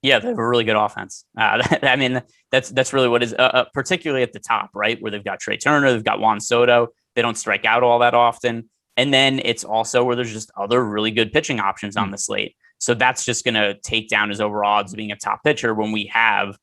Speaker 2: Yeah, they have a really good offense. I mean, that's really what is, particularly at the top, right? Where they've got Trey Turner, they've got Juan Soto. They don't strike out all that often. And then it's also where there's just other really good pitching options on the slate. So that's just going to take down his overall odds of being a top pitcher when we have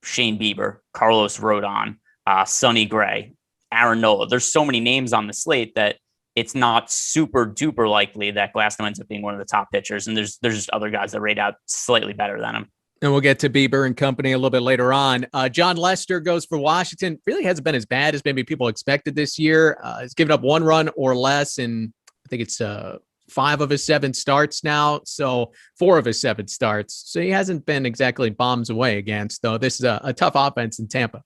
Speaker 2: Shane Bieber, Carlos Rodon, Sonny Gray, Aaron Nola. There's so many names on the slate that it's not super duper likely that Glasnow ends up being one of the top pitchers. And there's just other guys that rate out slightly better than him.
Speaker 1: And we'll get to Bieber and company a little bit later on. John Lester goes for Washington. Really hasn't been as bad as maybe people expected this year. He's given up 1 run or less in, I think it's 5 of his 7 starts now. So 4 of his 7 starts. So he hasn't been exactly bombs away against, though. This is a tough offense in Tampa.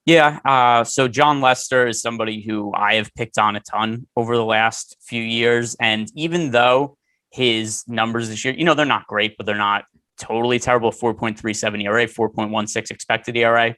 Speaker 2: Yeah. So John Lester is somebody who I have picked on a ton over the last few years. And even though his numbers this year, they're not great, but they're not totally terrible. 4.37 ERA, 4.16 expected ERA.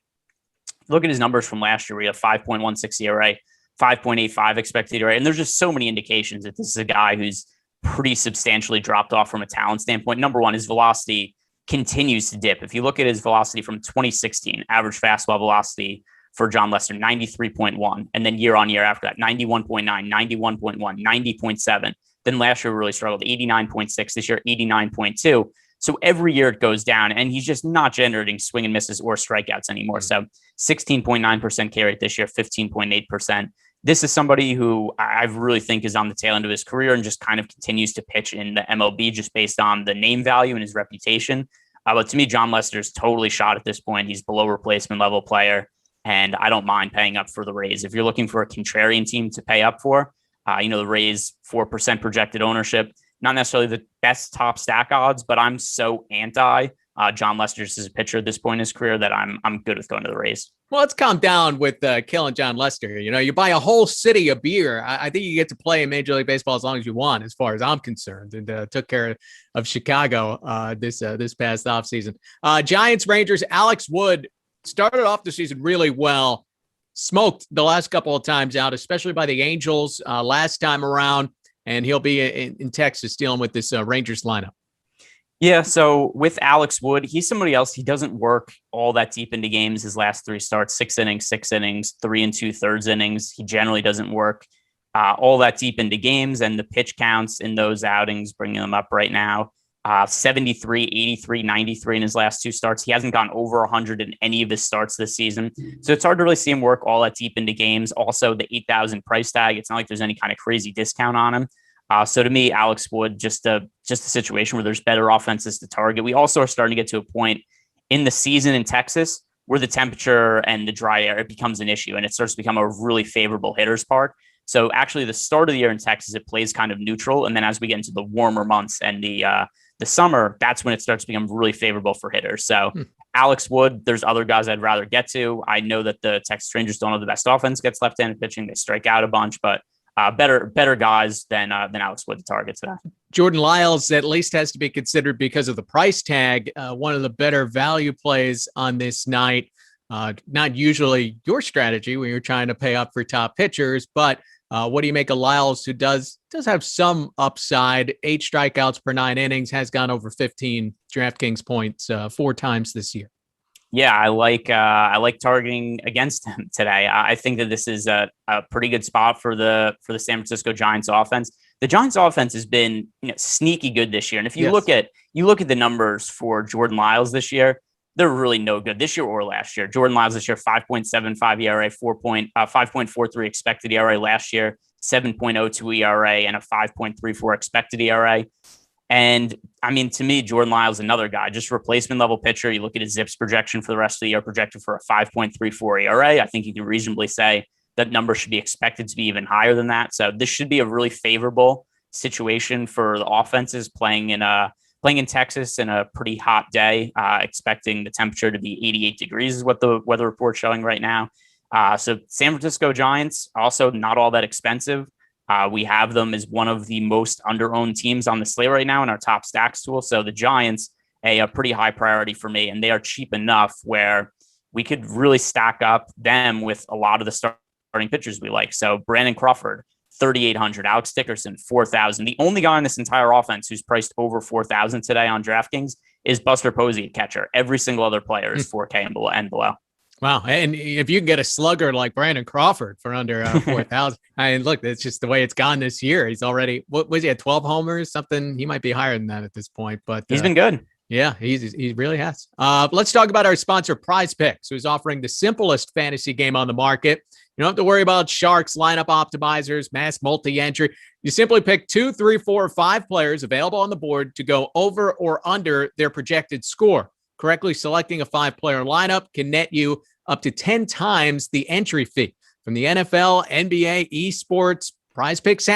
Speaker 2: look at his numbers from last year. We have 5.16 ERA, 5.85 expected ERA, and there's just so many indications that this is a guy who's pretty substantially dropped off from a talent standpoint. Number one, his velocity continues to dip. If you look at his velocity from 2016, average fastball velocity for John Lester, 93.1. And then year on year after that, 91.9, 91.1, 90.7. Then last year really struggled, 89.6. This year, 89.2. So every year it goes down, and he's just not generating swing and misses or strikeouts anymore. So 16.9% K rate this year, 15.8%. This is somebody who I really think is on the tail end of his career and just kind of continues to pitch in the MLB just based on the name value and his reputation. But to me, John Lester's totally shot at this point. He's below replacement level player, and I don't mind paying up for the Rays. If you're looking for a contrarian team to pay up for, the Rays 4% projected ownership, not necessarily the best top stack odds, but I'm so anti John Lester as a pitcher at this point in his career that I'm good with going to the Rays.
Speaker 1: Well, let's calm down with killing John Lester. You buy a whole city of beer. I think you get to play in Major League Baseball as long as you want, as far as I'm concerned, and took care of Chicago this past offseason. Giants, Rangers, Alex Wood started off the season really well, smoked the last couple of times out, especially by the Angels last time around, and he'll be in Texas dealing with this Rangers lineup.
Speaker 2: Yeah, so with Alex Wood, he's somebody else. He doesn't work all that deep into games. His last 3 starts, 6 innings, 3 2/3 innings. He generally doesn't work all that deep into games, and the pitch counts in those outings, bringing them up right now, 73, 83, 93 in his last 2 starts. He hasn't gone over 100 in any of his starts this season. So it's hard to really see him work all that deep into games. Also, the $8,000 price tag, it's not like there's any kind of crazy discount on him. So to me, Alex Wood, just a situation where there's better offenses to target. We also are starting to get to a point in the season in Texas where the temperature and the dry air, it becomes an issue, and it starts to become a really favorable hitter's park. So actually the start of the year in Texas, it plays kind of neutral. And then as we get into the warmer months and the summer, that's when it starts to become really favorable for hitters. So Alex Wood, there's other guys I'd rather get to. I know that the Texas Rangers don't have the best offense, gets left-handed pitching. They strike out a bunch, but better guys than Alex Wood to target today.
Speaker 1: Jordan Lyles at least has to be considered because of the price tag. One of the better value plays on this night. Not usually your strategy when you're trying to pay up for top pitchers, but what do you make of Lyles, who does have some upside? 8 strikeouts per 9 innings, has gone over 15 DraftKings points 4 times this year.
Speaker 2: Yeah, I like targeting against him today. I think that this is a pretty good spot for the San Francisco Giants offense. The Giants offense has been sneaky good this year, and if you look at the numbers for Jordan Lyles this year, they're really no good this year or last year. Jordan Lyles this year, 5.75 ERA, 5.43 expected ERA last year, 7.02 ERA, and a 5.34 expected ERA. And I mean, to me, Jordan Lyles, another guy, just replacement level pitcher. You look at his ZiPS projection for the rest of the year, projected for a 5.34 ERA. I think you can reasonably say that number should be expected to be even higher than that. So this should be a really favorable situation for the offenses playing in Texas in a pretty hot day, expecting the temperature to be 88 degrees is what the weather report's showing right now. So San Francisco Giants, also not all that expensive. We have them as one of the most under-owned teams on the slate right now in our top stacks tool. So the Giants, a pretty high priority for me, and they are cheap enough where we could really stack up them with a lot of the starting pitchers we like. So Brandon Crawford, 3,800, Alex Dickerson, 4,000. The only guy in this entire offense who's priced over 4,000 today on DraftKings is Buster Posey at catcher. Every single other player is 4K and below.
Speaker 1: Wow. And if you can get a slugger like Brandon Crawford for under 4,000, I mean, look, it's just the way it's gone this year. He's already, what was he at 12 homers, something? He might be higher than that at this point, but
Speaker 2: he's been good.
Speaker 1: Yeah, he really has. Let's talk about our sponsor, PrizePicks, who's offering the simplest fantasy game on the market. You don't have to worry about sharks, lineup optimizers, mass multi-entry. You simply pick 2, 3, 4, or 5 players available on the board to go over or under their projected score. Correctly selecting a 5-player lineup can net you up to 10 times the entry fee. From the NFL, NBA, esports, PrizePicks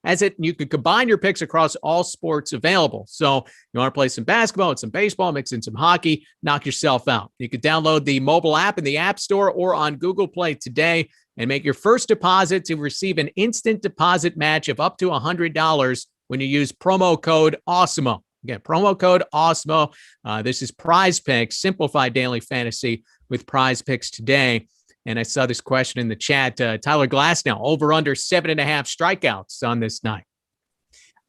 Speaker 1: has it. You could combine your picks across all sports available. So you want to play some basketball and some baseball, mix in some hockey, knock yourself out. You could download the mobile app in the App Store or on Google Play today and make your first deposit to receive an instant deposit match of up to $100 when you use promo code Awesemo. Again, promo code Awesemo. This is PrizePicks, simplified daily fantasy with PrizePicks today. And I saw this question in the chat. Tyler Glasnow, over under 7.5 strikeouts on this night.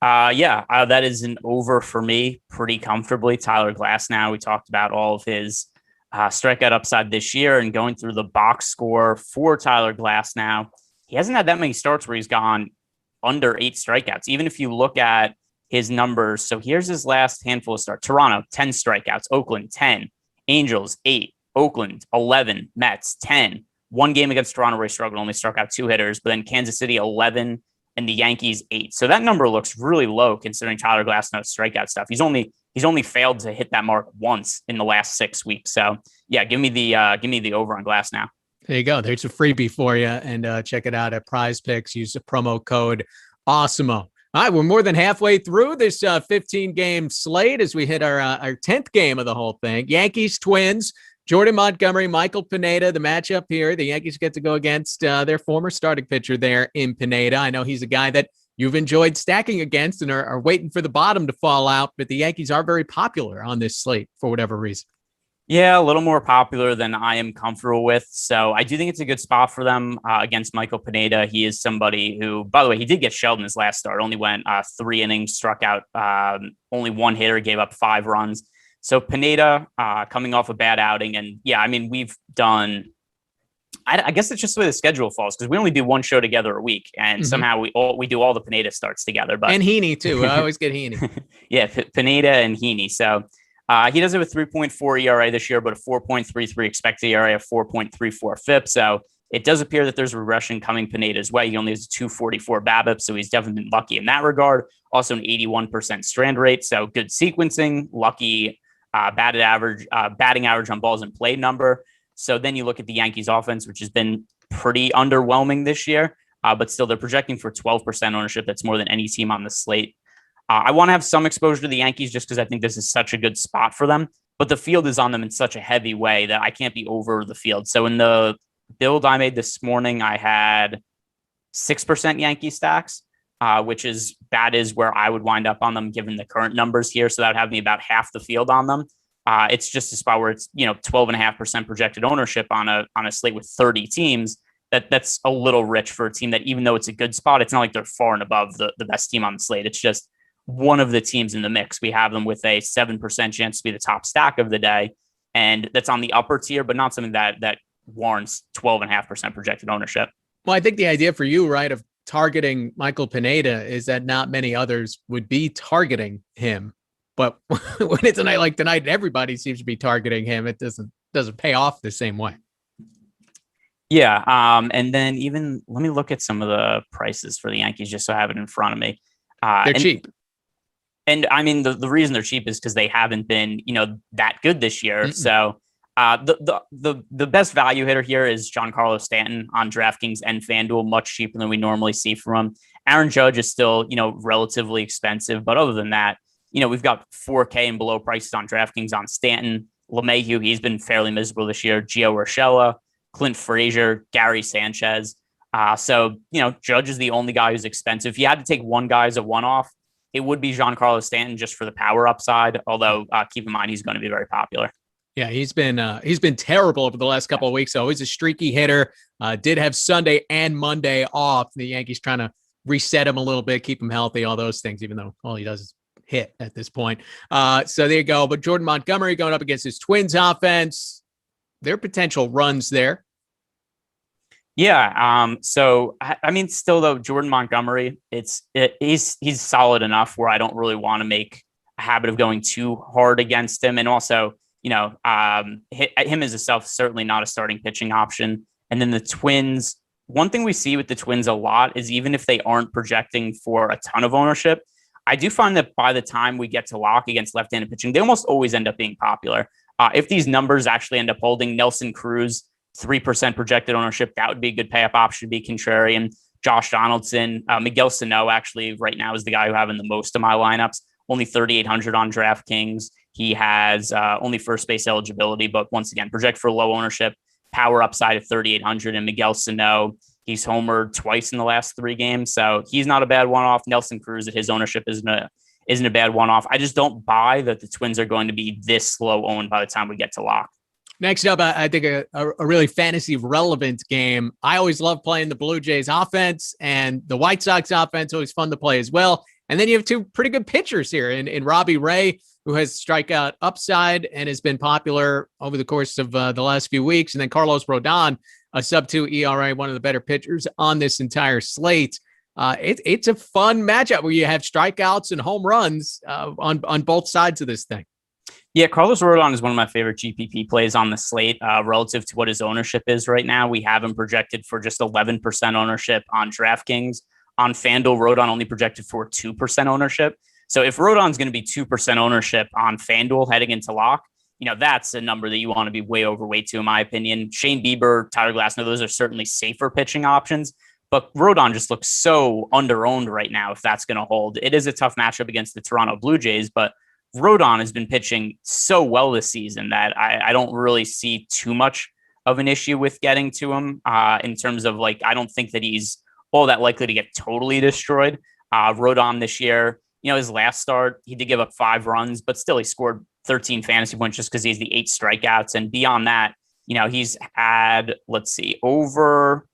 Speaker 2: That is an over for me pretty comfortably. Tyler Glasnow, we talked about all of his strikeout upside this year, and going through the box score for Tyler Glasnow, he hasn't had that many starts where he's gone under 8 strikeouts. Even if you look at his numbers, so here's his last handful of starts. Toronto, 10 strikeouts. Oakland, 10. Angels, 8. Oakland, 11. Mets, 10. One game against Toronto where he struggled, only struck out 2 hitters, but then Kansas City, 11, and the Yankees, 8. So that number looks really low considering Tyler Glasnow's strikeout stuff. He's only failed to hit that mark once in the last 6 weeks. So yeah, give me the over on Glasnow.
Speaker 1: There you go. There's a freebie for you, and check it out at PrizePicks. Use the promo code Awesemo. All right, we're more than halfway through this 15-game slate as we hit our 10th game of the whole thing. Yankees, Twins, Jordan Montgomery, Michael Pineda, the matchup here. The Yankees get to go against their former starting pitcher there in Pineda. I know he's a guy that you've enjoyed stacking against and are waiting for the bottom to fall out, but the Yankees are very popular on this slate for whatever reason.
Speaker 2: Yeah, a little more popular than I am comfortable with. So I do think it's a good spot for them against Michael Pineda. He is somebody who, by the way, he did get shelled in his last start, only went 3 innings, struck out only 1 hitter, gave up 5 runs. So Pineda coming off a bad outing. And yeah, I mean, we've done, I guess it's just the way the schedule falls because we only do one show together a week. And somehow we do all the Pineda starts together. But
Speaker 1: and Heaney too. I always get Heaney.
Speaker 2: Yeah, Pineda and Heaney. So he does have a 3.4 ERA this year, but a 4.33 expected ERA, a 4.34 FIP. So it does appear that there's a regression coming Pineda's way. He only has a 244 BABIP, so he's definitely been lucky in that regard. Also an 81% strand rate, so good sequencing, lucky batting average on balls in play number. So then you look at the Yankees offense, which has been pretty underwhelming this year, but still they're projecting for 12% ownership. That's more than any team on the slate. I want to have some exposure to the Yankees just because I think this is such a good spot for them, but the field is on them in such a heavy way that I can't be over the field. So in the build I made this morning, I had 6% Yankee stacks, which is where I would wind up on them given the current numbers here. So that would have me about half the field on them. It's just a spot where it's 12.5% projected ownership on a slate with 30 teams. That's a little rich for a team that, even though it's a good spot, it's not like they're far and above the best team on the slate. It's just one of the teams in the mix. We have them with a 7% chance to be the top stack of the day, and that's on the upper tier, but not something that warrants 12.5% projected ownership.
Speaker 1: Well, I think the idea for you, right, of targeting Michael Pineda is that not many others would be targeting him. But when it's a night like tonight, and everybody seems to be targeting him, it doesn't pay off the same way.
Speaker 2: Yeah. And then even let me look at some of the prices for the Yankees just so I have it in front of me.
Speaker 1: They're cheap.
Speaker 2: And I mean, the reason they're cheap is because they haven't been, that good this year. Mm-mm. So the best value hitter here is Giancarlo Stanton on DraftKings and Fanduel, much cheaper than we normally see from him. Aaron Judge is still, relatively expensive. But other than that, we've got 4K and below prices on DraftKings on Stanton. LeMahieu, he's been fairly miserable this year. Gio Urshela, Clint Frazier, Gary Sanchez. So Judge is the only guy who's expensive. If you had to take one guy as a one-off, it would be Giancarlo Stanton just for the power upside. Although keep in mind, he's going to be very popular.
Speaker 1: Yeah, he's been terrible over the last couple of weeks. So he's a streaky hitter. Did have Sunday and Monday off. The Yankees trying to reset him a little bit, keep him healthy, all those things, even though all he does is hit at this point. So there you go. But Jordan Montgomery going up against his Twins offense, their potential runs there.
Speaker 2: Yeah. So, I mean, still though, Jordan Montgomery, he's solid enough where I don't really want to make a habit of going too hard against him. And also, him as himself, certainly not a starting pitching option. And then the Twins, one thing we see with the Twins a lot is even if they aren't projecting for a ton of ownership, I do find that by the time we get to lock against left-handed pitching, they almost always end up being popular. If these numbers actually end up holding, Nelson Cruz, 3% projected ownership, that would be a good pay-up option to be contrarian. Josh Donaldson, Miguel Sano actually right now is the guy who having the most of my lineups, only 3,800 on DraftKings. He has only first base eligibility, but once again, project for low ownership, power upside of 3,800. And Miguel Sano, he's homered twice in the last 3 games, so he's not a bad one-off. Nelson Cruz at his ownership isn't a bad one-off. I just don't buy that the Twins are going to be this slow owned by the time we get to lock.
Speaker 1: Next up, I think a really fantasy relevant game. I always love playing the Blue Jays offense, and the White Sox offense always fun to play as well. And then you have two pretty good pitchers here in Robbie Ray, who has strikeout upside and has been popular over the course of the last few weeks. And then Carlos Rodon, a sub-2 ERA, one of the better pitchers on this entire slate. It's a fun matchup where you have strikeouts and home runs on both sides of this thing.
Speaker 2: Yeah, Carlos Rodon is one of my favorite GPP plays on the slate relative to what his ownership is right now. We have him projected for just 11% ownership on Draftkings. On Fanduel, Rodon only projected for 2% ownership. So if Rodon's going to be 2% ownership on Fanduel heading into lock, that's a number that you want to be way overweight to, in my opinion. Shane Bieber, Tyler Glasnow, those are certainly safer pitching options. But Rodon just looks so under-owned right now if that's going to hold. It is a tough matchup against the Toronto Blue Jays, but Rodon has been pitching so well this season that I don't really see too much of an issue with getting to him in terms of I don't think that he's all that likely to get totally destroyed. Rodon this year, his last start, he did give up 5 runs, but still he scored 13 fantasy points just because he has the 8 strikeouts. And beyond that, he's had, over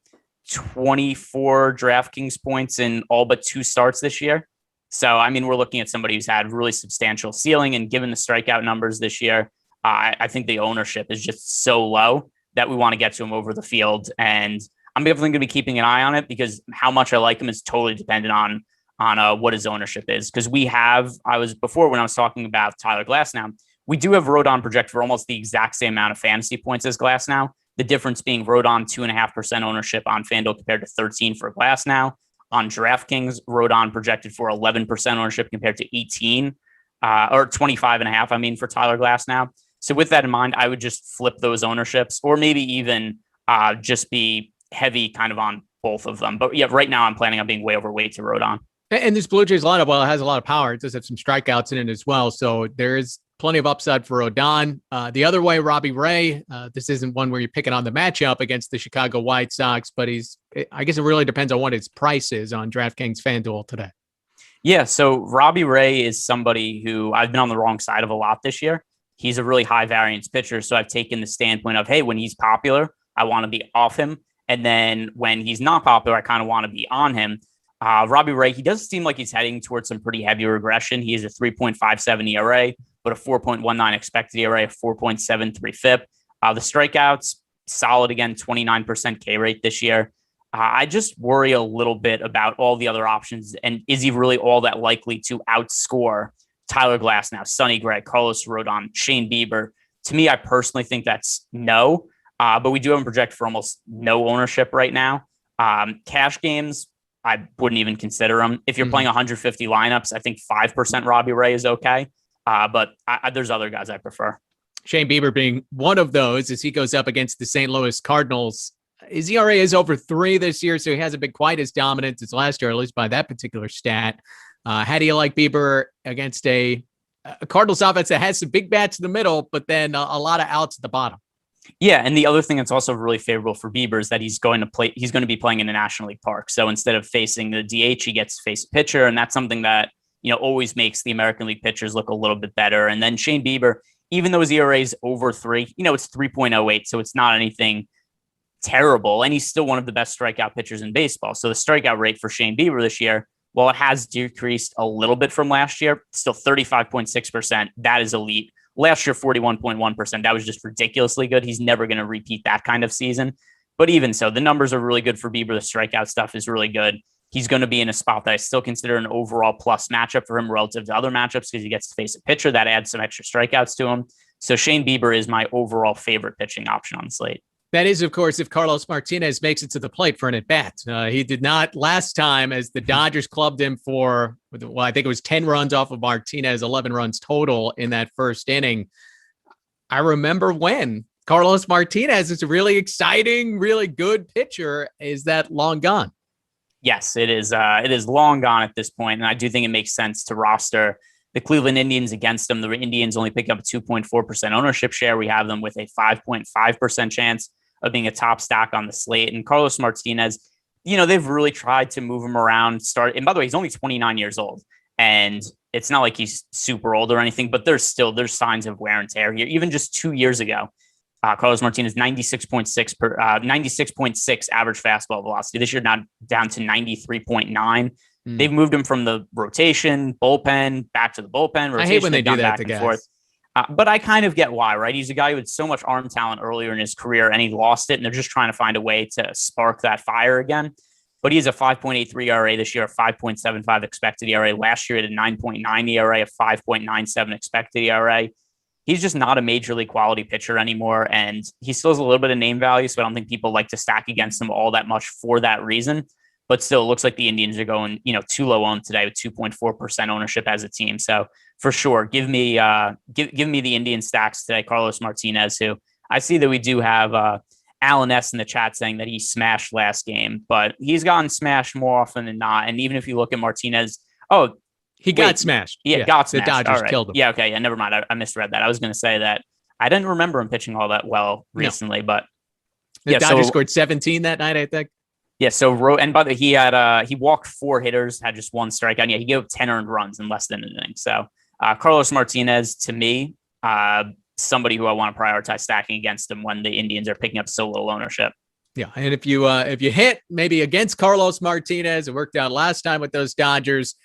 Speaker 2: 24 DraftKings points in all but 2 starts this year. So, we're looking at somebody who's had really substantial ceiling, and given the strikeout numbers this year, I think the ownership is just so low that we want to get to him over the field. And I'm definitely going to be keeping an eye on it because how much I like him is totally dependent on what his ownership is. Because when I was talking about Tyler Glasnow, we do have Rodon projected for almost the exact same amount of fantasy points as Glasnow. The difference being Rodon 2.5% ownership on FanDuel compared to 13 for Glasnow. On DraftKings, Rodon projected for 11% ownership compared to 18 or 25.5. For Tyler Glasnow. So with that in mind, I would just flip those ownerships, or maybe even just be heavy kind of on both of them. But yeah, right now I'm planning on being way overweight to Rodon.
Speaker 1: And this Blue Jays lineup, while it has a lot of power, it does have some strikeouts in it as well. So there is plenty of upside for Rodon. The other way, Robbie Ray, this isn't one where you're picking on the matchup against the Chicago White Sox, but I guess it really depends on what his price is on DraftKings FanDuel today.
Speaker 2: Yeah, so Robbie Ray is somebody who I've been on the wrong side of a lot this year. He's a really high variance pitcher. So I've taken the standpoint of, hey, when he's popular, I want to be off him. And then when he's not popular, I kind of want to be on him. Robbie Ray, he does seem like he's heading towards some pretty heavy regression. He has a 3.57 ERA, but a 4.19 expected ERA, a 4.73 FIP. The strikeouts, solid again, 29% K rate this year. I just worry a little bit about all the other options. And is he really all that likely to outscore Tyler Glasnow, Sonny Gray, Carlos Rodon, Shane Bieber? To me, I personally think that's no. But we do have him projected for almost no ownership right now. Cash games, I wouldn't even consider them. If you're playing 150 lineups, I think 5% Robbie Ray is okay. But there's other guys I prefer.
Speaker 1: Shane Bieber being one of those as he goes up against the St. Louis Cardinals. His ERA is over 3 this year, so he hasn't been quite as dominant as last year, at least by that particular stat. How do you like Bieber against a Cardinals offense that has some big bats in the middle, but then a lot of outs at the bottom?
Speaker 2: Yeah, and the other thing that's also really favorable for Bieber is that he's going to be playing in the National League Park. So instead of facing the DH, he gets to face a pitcher, and that's something that always makes the American League pitchers look a little bit better. And then Shane Bieber, even though his ERA is over 3, it's 3.08, so it's not anything terrible, and he's still one of the best strikeout pitchers in baseball. So the strikeout rate for Shane Bieber this year, while it has decreased a little bit from last year, still 35.6%. That is elite. Last year, 41.1%. That was just ridiculously good. He's never going to repeat that kind of season. But even so, the numbers are really good for Bieber. The strikeout stuff is really good. He's going to be in a spot that I still consider an overall plus matchup for him relative to other matchups because he gets to face a pitcher that adds some extra strikeouts to him. So Shane Bieber is my overall favorite pitching option on the slate.
Speaker 1: That is, of course, if Carlos Martinez makes it to the plate for an at-bat. He did not last time as the Dodgers clubbed him for, I think it was 10 runs off of Martinez, 11 runs total in that first inning. I remember when Carlos Martinez is a really exciting, really good pitcher. Is that long gone?
Speaker 2: Yes, it is. It is long gone at this point, and I do think it makes sense to roster the Cleveland Indians against them. The Indians only pick up a 2.4% ownership share. We have them with a 5.5% chance of being a top stock on the slate. And Carlos Martinez, they've really tried to move him around. And by the way, he's only 29 years old. And it's not like he's super old or anything, but there's signs of wear and tear here. Even just 2 years ago, Carlos Martinez, 96.6 average fastball velocity. This year now down to 93.9. They've moved him from the rotation, bullpen, back to the bullpen. Rotation,
Speaker 1: I hate when they do that to guys.
Speaker 2: Forth. But I kind of get why, right? He's a guy who had so much arm talent earlier in his career, and he lost it, and they're just trying to find a way to spark that fire again. But he has a 5.83 ERA this year, a 5.75 expected ERA. Last year, he had a 9.9 ERA, a 5.97 expected ERA. He's just not a major league quality pitcher anymore, and he still has a little bit of name value, so I don't think people like to stack against him all that much for that reason. But still, it looks like the Indians are going, too low owned today with 2.4% ownership as a team. So for sure, give me the Indian stacks today. Carlos Martinez, who I see that we do have Alan S in the chat saying that he smashed last game, but he's gotten smashed more often than not. And even if you look at Martinez,
Speaker 1: he got smashed.
Speaker 2: Yeah, got smashed.
Speaker 1: The Dodgers killed him.
Speaker 2: Yeah, okay. Yeah, never mind. I misread that. I was going to say that I didn't remember him pitching all that well recently, but
Speaker 1: the Dodgers scored 17 that night, I think.
Speaker 2: Yeah, so and by the way, he walked 4 hitters, had just 1 strikeout. Yeah, he gave up 10 earned runs in less than an inning. So Carlos Martinez, to me, somebody who I want to prioritize stacking against him when the Indians are picking up so little ownership.
Speaker 1: Yeah, and if you hit maybe against Carlos Martinez, it worked out last time with those Dodgers.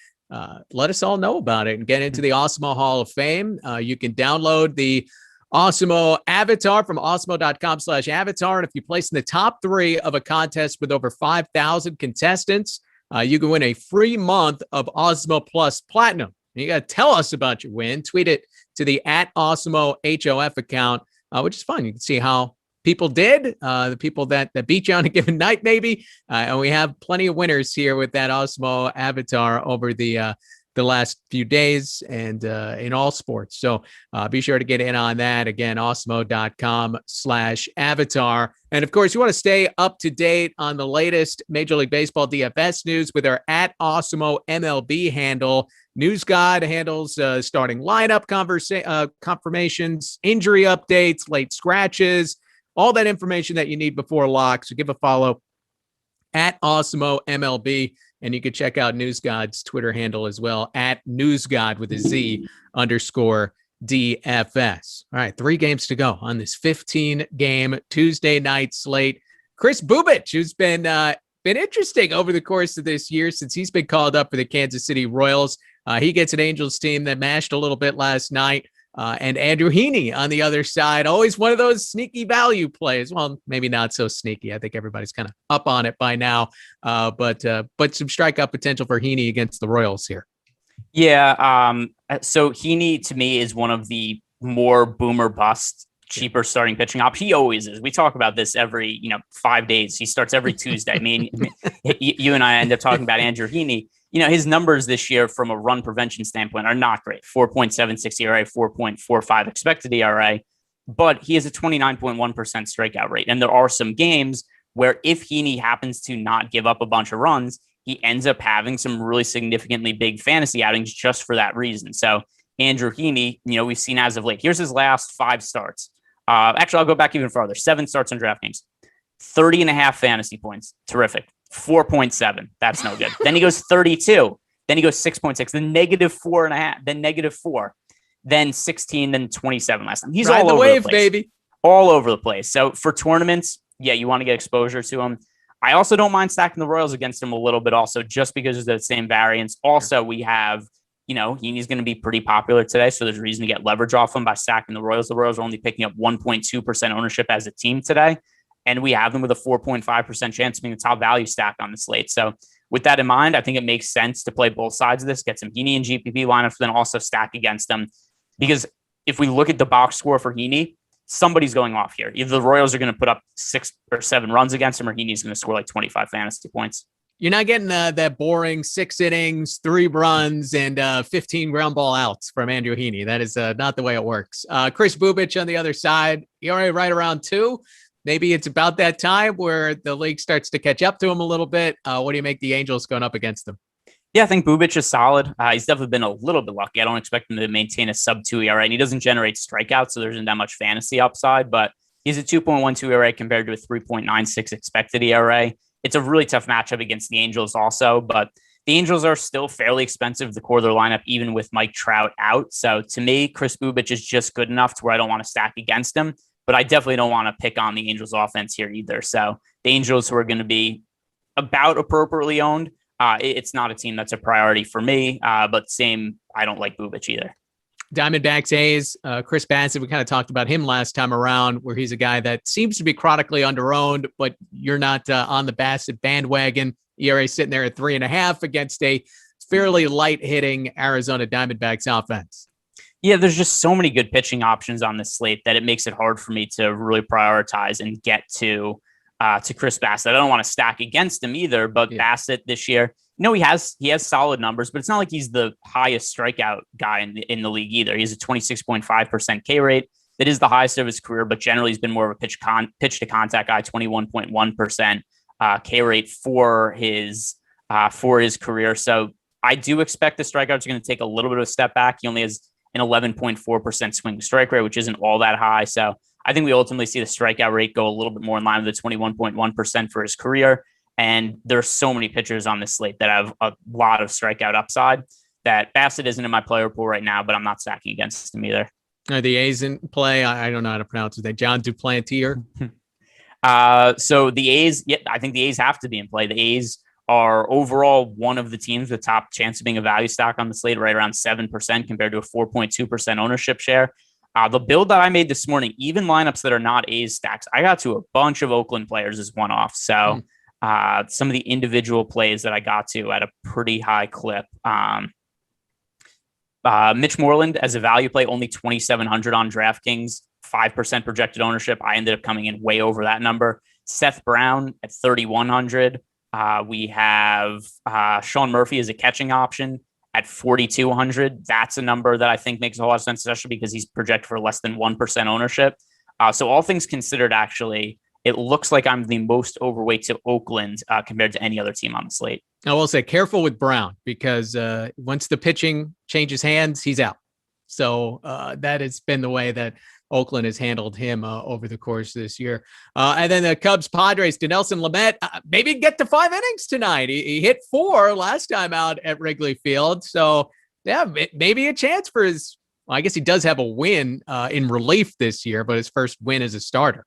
Speaker 1: Let us all know about it and get into the Awesemo Hall of Fame. You can download the Awesemo avatar from awesemo.com/avatar. And if you place in the top 3 of a contest with over 5,000 contestants, you can win a free month of Awesemo Plus Platinum. And you got to tell us about your win. Tweet it to the @AwesemoHOF account, which is fun. You can see how people did, the people that beat you on a given night, maybe. And we have plenty of winners here with that Awesemo avatar over the last few days and in all sports. So be sure to get in on that. Again, awesemo.com/avatar. And of course, you want to stay up to date on the latest Major League Baseball DFS news with our @Awesemo MLB handle. News God handles starting lineup confirmations, injury updates, late scratches, all that information that you need before lock. So give a follow @Awesemo MLB. And you can check out News God's Twitter handle as well, @NewsGod with a Z_DFS. All right, 3 games to go on this 15-game Tuesday night slate. Kris Bubic, who's been interesting over the course of this year since he's been called up for the Kansas City Royals. He gets an Angels team that mashed a little bit last night. And Andrew Heaney on the other side, always one of those sneaky value plays. Well, maybe not so sneaky. I think everybody's kind of up on it by now. But some strikeout potential for Heaney against the Royals here.
Speaker 2: Yeah. So Heaney to me is one of the more boomer bust, cheaper starting pitching option. He always is. We talk about this every 5 days. He starts every Tuesday. I mean, you and I end up talking about Andrew Heaney. His numbers this year from a run prevention standpoint are not great. 4.76 ERA, 4.45 expected ERA, but he has a 29.1% strikeout rate. And there are some games where if Heaney happens to not give up a bunch of runs, he ends up having some really significantly big fantasy outings just for that reason. So Andrew Heaney, we've seen as of late. Here's his last 5 starts. Actually, I'll go back even farther. 7 starts on DraftKings, 30.5 fantasy points. Terrific. 4.7. That's no good. Then he goes 32. Then he goes 6.6. Then -4.5. Then -4. Then 16. Then 27 last time. He's all over the place, baby. All over the place. So for tournaments, yeah, you want to get exposure to him. I also don't mind stacking the Royals against him a little bit also, just because of the same variance. Also, we have, Heaney's going to be pretty popular today, so there's a reason to get leverage off him by stacking the Royals. The Royals are only picking up 1.2% ownership as a team today. And we have them with a 4.5% chance of being the top value stack on the slate. So with that in mind, I think it makes sense to play both sides of this, get some Heaney and GPP lineups, then also stack against them. Because if we look at the box score for Heaney, somebody's going off here. Either the Royals are going to put up 6 or 7 runs against him, or Heaney's going to score like 25 fantasy points. You're not getting that boring 6 innings, 3 runs, and 15 ground ball outs from Andrew Heaney. That is not the way it works. Kris Bubic on the other side, ERA right around 2. Maybe it's about that time where the league starts to catch up to him a little bit. What do you make the Angels going up against them? Yeah, I think Bubic is solid. He's definitely been a little bit lucky. I don't expect him to maintain a sub-2 ERA, and he doesn't generate strikeouts, so there isn't that much fantasy upside, but he's a 2.12 ERA compared to a 3.96 expected ERA. It's a really tough matchup against the Angels also, but the Angels are still fairly expensive, the core of their lineup, even with Mike Trout out. So to me, Kris Bubic is just good enough to where I don't want to stack against him. but I definitely don't want to pick on the Angels offense here either. So the Angels, who are going to be about appropriately owned, it's not a team that's a priority for me, but same, I don't like Bubic either.
Speaker 1: Diamondbacks A's, Chris Bassett, we kind of talked about him last time around, where he's a guy that seems to be chronically underowned, but you're not on the Bassett bandwagon. ERA sitting there at 3.5 against a fairly light hitting Arizona Diamondbacks offense.
Speaker 2: Yeah, there's just so many good pitching options on this slate that it makes it hard for me to really prioritize and get to Chris Bassett. I don't want to stack against him either, but Bassett this year, he has solid numbers, but it's not like he's the highest strikeout guy in the league either. He has a 26.5% K rate. That is the highest of his career, but generally he's been more of a pitch to contact guy, 21.1% K rate for his career. So I do expect the strikeouts are going to take a little bit of a step back. He only has an 11.4% swing strike rate, which isn't all that high. So I think we ultimately see the strikeout rate go a little bit more in line with the 21.1% for his career. And there's so many pitchers on this slate that have a lot of strikeout upside that Bassett isn't in my player pool right now, but I'm not stacking against him either.
Speaker 1: Are the A's in play? I don't know how to pronounce it. John Duplantier.
Speaker 2: So the A's, I think the A's have to be in play. The A's are overall one of the teams with top chance of being a value stock on the slate, right around 7% compared to a 4.2% ownership share. The build that I made this morning, even lineups that are not A's stacks, I got to a bunch of Oakland players as one-off. So some of the individual plays that I got to at a pretty high clip. Mitch Moreland as a value play, only 2,700 on DraftKings, 5% projected ownership. I ended up coming in way over that number. Seth Brown at 3,100. We have Sean Murphy as a catching option at 4,200. That's a number that I think makes a whole lot of sense, especially because he's projected for less than 1% ownership. So all things considered, actually, it looks like I'm the most overweight to Oakland compared to any other team on the slate.
Speaker 1: I will say careful with Brown because once the pitching changes hands, he's out. So that has been the way that Oakland has handled him over the course of this year. And then the Cubs, Padres, Dinelson Lamet, maybe get to 5 innings tonight. He hit 4 last time out at Wrigley Field. So, yeah, maybe a chance for his, well, I guess he does have a win in relief this year, but his first win as a starter.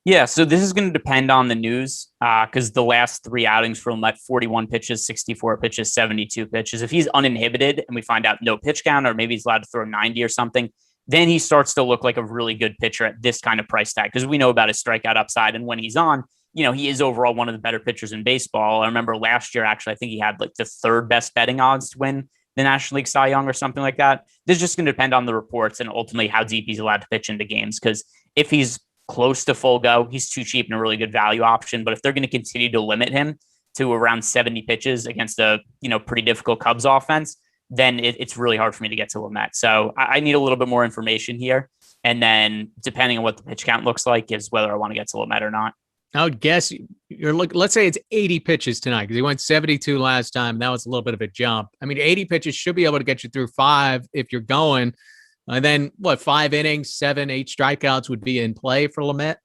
Speaker 2: Yeah, so this is going to depend on the news because the last 3 outings for Lamet, 41 pitches, 64 pitches, 72 pitches. If he's uninhibited and we find out no pitch count, or maybe he's allowed to throw 90 or something, then he starts to look like a really good pitcher at this kind of price tag because we know about his strikeout upside. And when he's on, he is overall one of the better pitchers in baseball. I remember last year, actually, I think he had like the 3rd best betting odds to win the National League Cy Young or something like that. This is just going to depend on the reports and ultimately how deep he's allowed to pitch into games. Because if he's close to full go, he's too cheap and a really good value option. But if they're going to continue to limit him to around 70 pitches against a pretty difficult Cubs offense, then it's really hard for me to get to Lamet. So I need a little bit more information here. And then depending on what the pitch count looks like is whether I want to get to Lamet or not.
Speaker 1: I would guess let's say it's 80 pitches tonight because he went 72 last time. That was a little bit of a jump. I mean, 80 pitches should be able to get you through 5 if you're going. And then 5 innings, 7, 8 strikeouts would be in play for Lamet?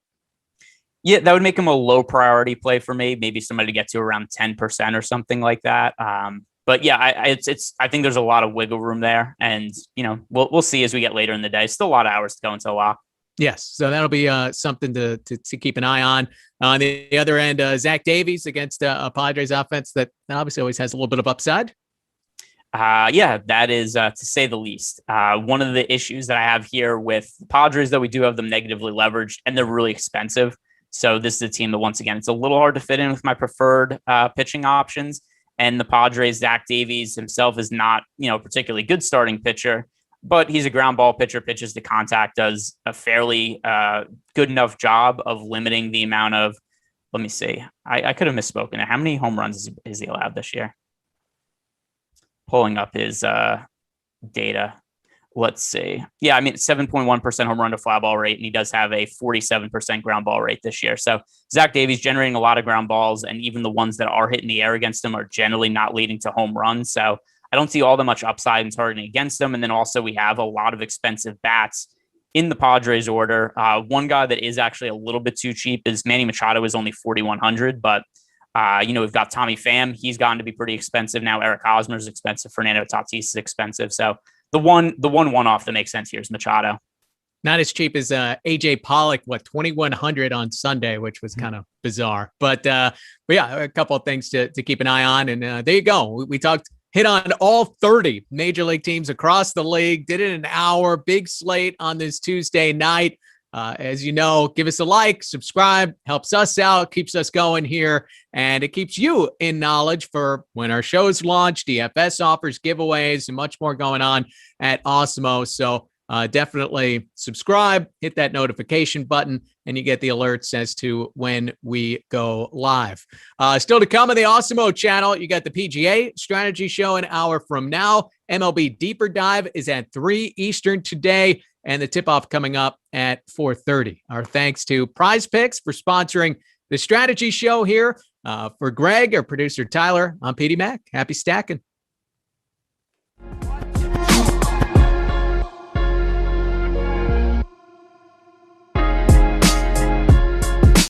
Speaker 2: Yeah, that would make him a low priority play for me. Maybe somebody to get to around 10% or something like that. But yeah, I think there's a lot of wiggle room there, and we'll see as we get later in the day. Still a lot of hours to go until lock.
Speaker 1: Yes, so that'll be something to keep an eye on. On the other end, Zach Davies against a Padres offense that obviously always has a little bit of upside.
Speaker 2: Yeah, that is to say the least. One of the issues that I have here with the Padres, though, we do have them negatively leveraged, and they're really expensive. So this is a team that, once again, it's a little hard to fit in with my preferred pitching options. And the Padres, Zach Davies himself is not, a particularly good starting pitcher, but he's a ground ball pitcher, pitches to contact, does a fairly good enough job of limiting the amount of, let me see, I could have misspoken. How many home runs is he allowed this year? Pulling up his data. Let's see. Yeah, I mean, 7.1% home run to fly ball rate, and he does have a 47% ground ball rate this year. So Zach Davies generating a lot of ground balls, and even the ones that are hitting the air against him are generally not leading to home runs. So I don't see all that much upside in targeting against them. And then also we have a lot of expensive bats in the Padres order. One guy that is actually a little bit too cheap is Manny Machado, is only 4,100, but we've got Tommy Pham. He's gotten to be pretty expensive now. Eric Hosmer is expensive. Fernando Tatis is expensive. So the one one-off that makes sense here is Machado.
Speaker 1: Not as cheap as AJ Pollock, 2,100 on Sunday, which was kind of bizarre. But yeah, a couple of things to keep an eye on. And there you go. We hit on all 30 major league teams across the league, did it in an hour, big slate on this Tuesday night. As you know, give us a like, subscribe, helps us out, keeps us going here, and it keeps you in knowledge for when our shows launch, DFS offers, giveaways, and much more going on at Awesemo. So definitely subscribe, hit that notification button, and you get the alerts as to when we go live. Still to come on the Awesemo channel, you got the PGA Strategy Show an hour from now. MLB Deeper Dive is at 3 Eastern today, and the tip-off coming up at 4:30. Our thanks to PrizePicks for sponsoring the Strategy Show here. For Greg, our producer Tyler, I'm PeteyMac. Happy stacking.